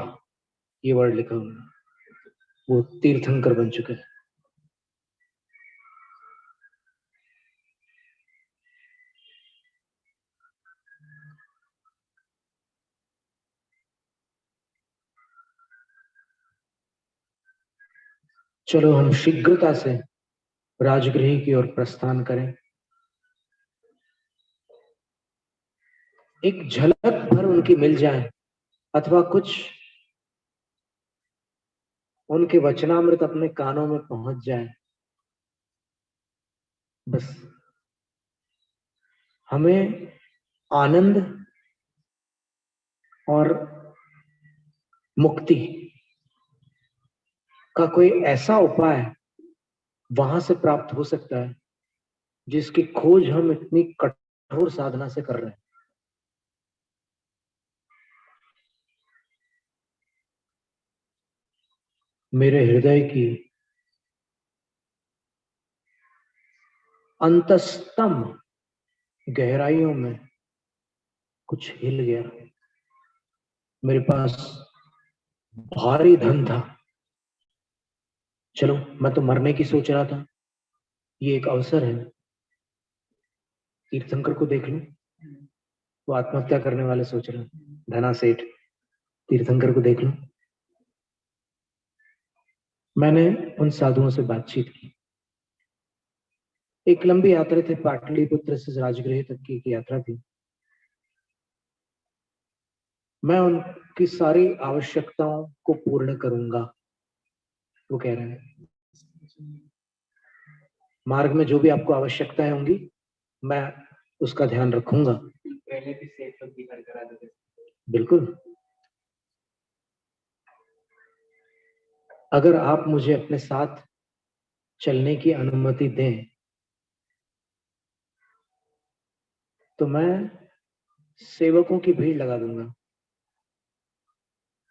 ये वर्ड लिखा हुआ है, वो तीर्थंकर बन चुके हैं। चलो हम शीघ्रता से राजगृह की ओर प्रस्थान करें। एक झलक भर उनकी मिल जाए, अथवा कुछ उनके वचनामृत अपने कानों में पहुंच जाए, बस हमें आनंद और मुक्ति का कोई ऐसा उपाय वहां से प्राप्त हो सकता है जिसकी खोज हम इतनी कठोर साधना से कर रहे हैं। मेरे हृदय की अंतस्तम गहराइयों में कुछ हिल गया। मेरे पास भारी धन था, चलो मैं तो मरने की सोच रहा था, ये एक अवसर है, तीर्थंकर को देख लूं, वो आत्महत्या करने वाले सोच रहे हैं, धना सेठ, तीर्थंकर को देख लूं। मैंने उन साधुओं से बातचीत की। एक लंबी यात्रा थी, पाटलिपुत्र से राजगृह तक की एक यात्रा थी। मैं उनकी सारी आवश्यकताओं को पूर्ण करूंगा, वो कह रहे हैं। मार्ग में जो भी आपको आवश्यकताएं होंगी मैं उसका ध्यान रखूंगा। पहले भी सेठ लोग भी घर करा देते। बिल्कुल, अगर आप मुझे अपने साथ चलने की अनुमति दें तो मैं सेवकों की भीड़ लगा दूंगा।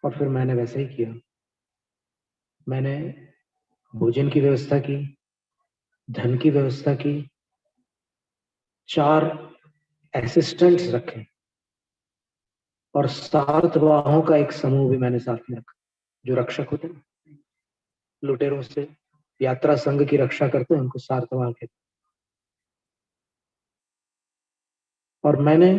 और फिर मैंने वैसे ही किया। मैंने भोजन की व्यवस्था की, धन की व्यवस्था की, 4 असिस्टेंट्स रखे, और सातवाहों का एक समूह भी मैंने साथ में रखा, जो रक्षक होते हैं, लुटेरों से यात्रा संघ की रक्षा करते हैं, उनको सातवाह कहते हैं। और मैंने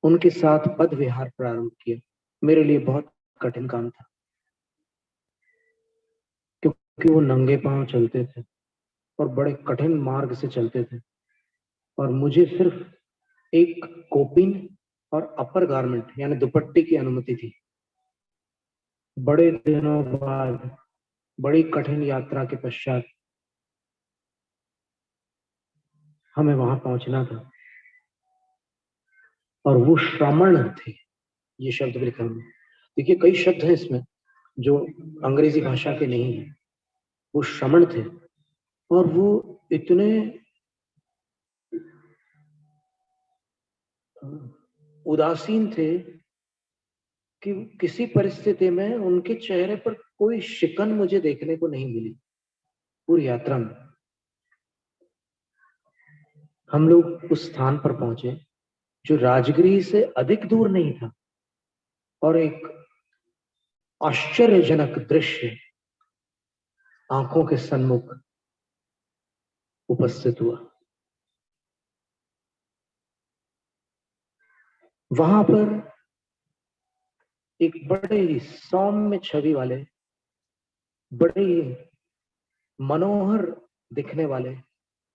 उनके साथ पद विहार प्रारंभ किया। मेरे लिए बहुत कठिन काम था, क्योंकि वो नंगे पांव चलते थे और बड़े कठिन मार्ग से चलते थे, और मुझे सिर्फ एक कोपिन और अपर गारमेंट यानी दुपट्टे की अनुमति थी। बड़े दिनों बाद, बड़ी कठिन यात्रा के पश्चात हमें वहां पहुंचना था, और वो श्रमण थे, ये शब्द भी लिखा हुआ है। देखिए कई शब्द हैं इसमें जो अंग्रेजी भाषा के नहीं है। वो श्रमण थे, और वो इतने उदासीन थे कि किसी परिस्थिति में उनके चेहरे पर कोई शिकन मुझे देखने को नहीं मिली पूरी यात्रा में। हम लोग उस स्थान पर पहुंचे जो राजगृह से अधिक दूर नहीं था, और एक आश्चर्यजनक दृश्य आंखों के सन्मुख उपस्थित हुआ। वहां पर एक बड़े ही सौम्य छवि वाले, बड़े ही मनोहर दिखने वाले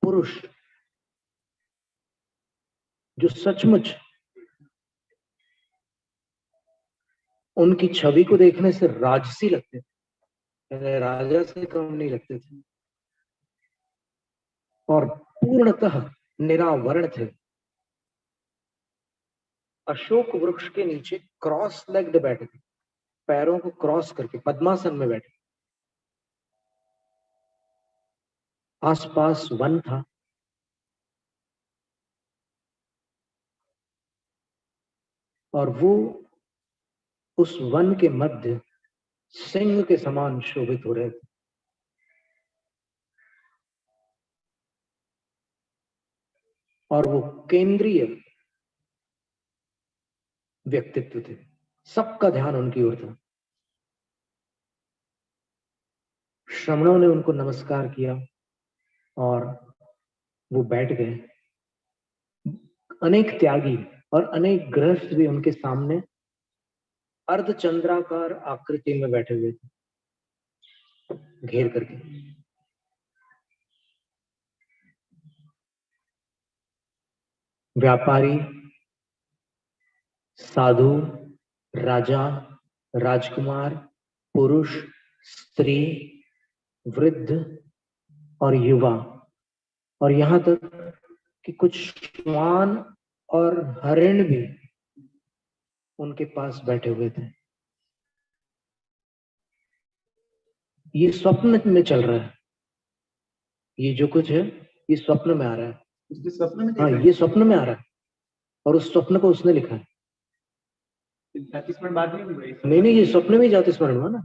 पुरुष, जो सचमुच उनकी छवि को देखने से राजसी लगते थे, राजा से कम नहीं लगते थे, और पूर्णतः निरावरण थे। अशोक वृक्ष के नीचे क्रॉस लेग्ड बैठे थे, पैरों को क्रॉस करके पद्मासन में बैठे। आसपास वन था, और वो उस वन के मध्य सिंह के समान शोभित हो रहे थे। और वो केंद्रीय व्यक्तित्व थे, सबका ध्यान उनकी ओर था। श्रमणों ने उनको नमस्कार किया और वो बैठ गए। अनेक त्यागी और अनेक गृहस्थ भी उनके सामने अर्धचंद्राकार आकृति में बैठे हुए थे, घेर करके। व्यापारी, साधु, राजा, राजकुमार, पुरुष, स्त्री, वृद्ध और युवा, और यहां तक कि कुछ श्वान और हरिण भी उनके पास बैठे हुए थे। ये स्वप्न में चल रहा है, ये जो कुछ है ये स्वप्न में आ रहा है। उसके स्वप्न में हाँ, ये स्वप्न में आ रहा है, और उस स्वप्न को उसने लिखा है। जाति स्मरण बाद में हुआ है। नहीं, ये स्वप्न में जाति स्मरण हुआ ना।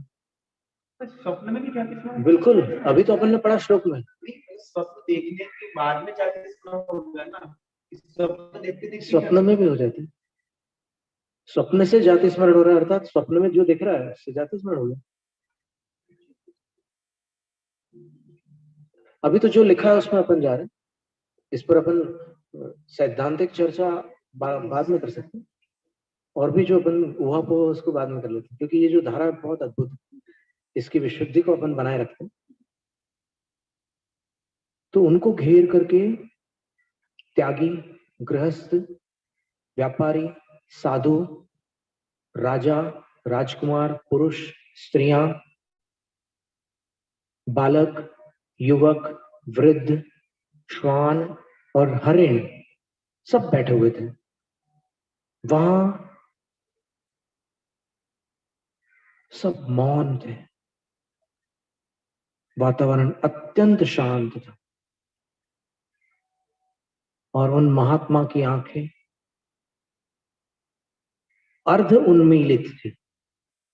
स्वप्न में भी जाति स्मरण? बिल्कुल, अभी तो अपन ने पढ़ा श्लोक में। स्वप्न देखने के बाद में जाति स्मरण होगा ना, स्वप्न देखते देखते स्वप्न में भी हो जाते हैं। स्वप्न से जाति स्मरण हो रहा है, अर्थात स्वप्न में जो दिख रहा है उससे जाति स्मरण हो गया। अभी तो जो लिखा है उसमें अपन जा रहे हैं, इस पर अपन सैद्धांतिक चर्चा बाद में कर सकते हैं, और भी जो अपन हुआ वो उसको बाद में कर लेते हैं, क्योंकि ये जो धारा है बहुत अद्भुत है, इसकी विशुद्धि को अपन बनाए रखते हैं। तो उनको घेर करके त्यागी, गृहस्थ, व्यापारी, साधु, राजा, राजकुमार, पुरुष, स्त्रियां, बालक, युवक, वृद्ध, श्वान और हरिण सब बैठे हुए थे। वहां सब मौन थे, वातावरण अत्यंत शांत था, और उन महात्मा की आंखें अर्ध उन्मीलित थी,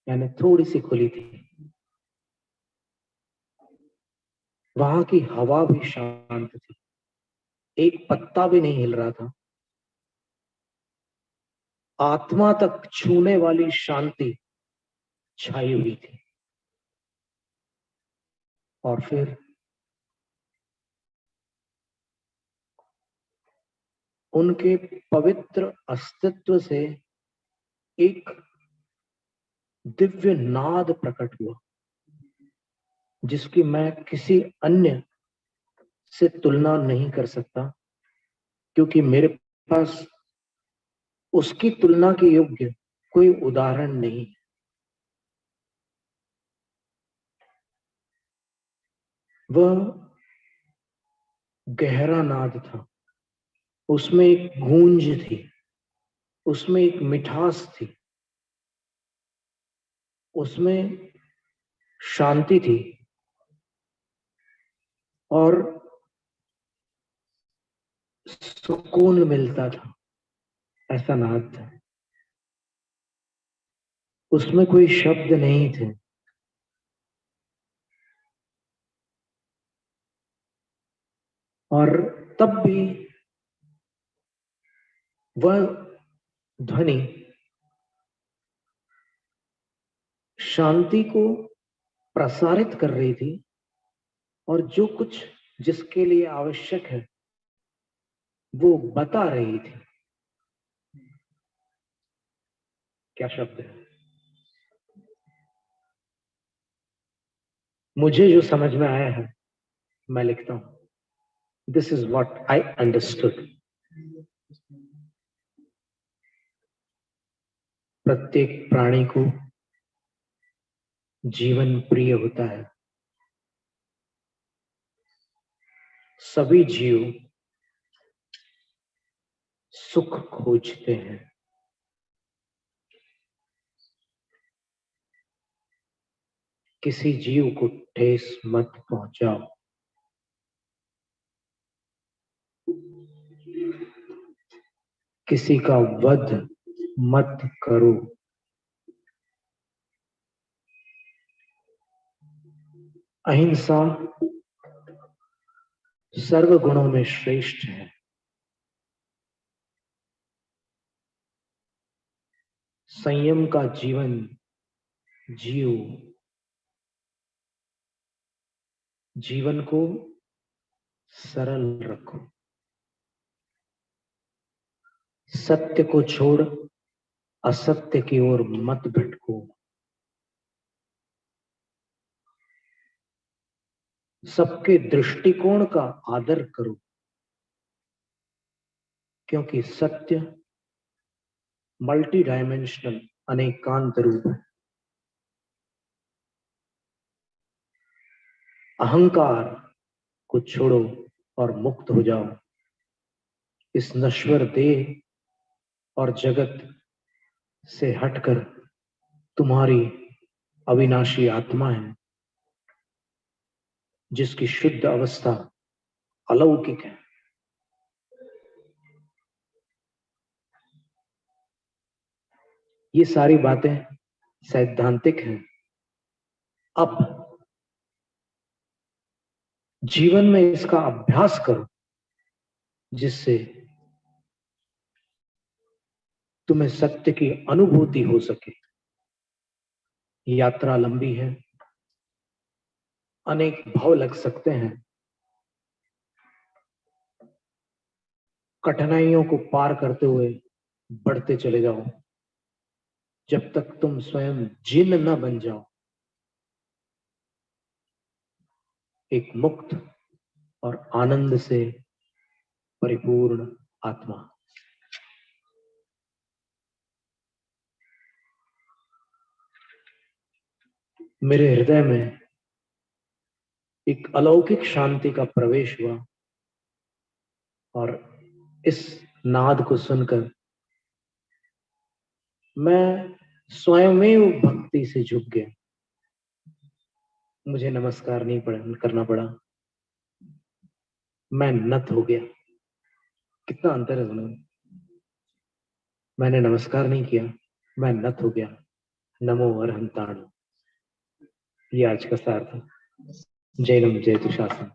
यानी थोड़ी सी खुली थी। वहां की हवा भी शांत थी, एक पत्ता भी नहीं हिल रहा था। आत्मा तक छूने वाली शांति छाई हुई थी। और फिर उनके पवित्र अस्तित्व से एक दिव्य नाद प्रकट हुआ, जिसकी मैं किसी अन्य से तुलना नहीं कर सकता, क्योंकि मेरे पास उसकी तुलना के योग्य कोई उदाहरण नहीं। वह गहरा नाद था, उसमें एक गूंज थी, उसमें एक मिठास थी, उसमें शांति थी, और सुकून मिलता था, ऐसा नाद था। उसमें कोई शब्द नहीं थे, और तब भी वह ध्वनि शांति को प्रसारित कर रही थी, और जो कुछ जिसके लिए आवश्यक है वो बता रही थी। क्या शब्द है? मुझे जो समझ में आया है मैं लिखता हूं। This is what I understood. प्रत्येक प्राणी को जीवन प्रिय होता है। सभी जीव सुख खोजते हैं। किसी जीव को ठेस मत पहुंचाओ। किसी का वध मत करो। अहिंसा सर्व गुणों में श्रेष्ठ है। संयम का जीवन जियो। जीवन को सरल रखो। सत्य को छोड़ असत्य की ओर मत भटको। सबके दृष्टिकोण का आदर करो, क्योंकि सत्य मल्टी डायमेंशनल अनेकांत रूप है। अहंकार को छोड़ो और मुक्त हो जाओ। इस नश्वर देह और जगत से हटकर तुम्हारी अविनाशी आत्मा है, जिसकी शुद्ध अवस्था अलौकिक है। ये सारी बातें सैद्धांतिक हैं। अब जीवन में इसका अभ्यास करो, जिससे तुम्हें सत्य की अनुभूति हो सके। यात्रा लंबी है, अनेक भाव लग सकते हैं। कठिनाइयों को पार करते हुए बढ़ते चले जाओ, जब तक तुम स्वयं जिन न बन जाओ। एक मुक्त और आनंद से परिपूर्ण आत्मा। मेरे हृदय में एक अलौकिक शांति का प्रवेश हुआ और इस नाद को सुनकर मैं स्वयमेव भक्ति से झुक गया। मुझे नमस्कार नहीं करना पड़ा, मैं नत हो गया। कितना अंतर है दोनों में। मैंने नमस्कार नहीं किया, मैं नत हो गया। नमो अरहंताण। ये आज का सार था। जय नम जय तुशासन।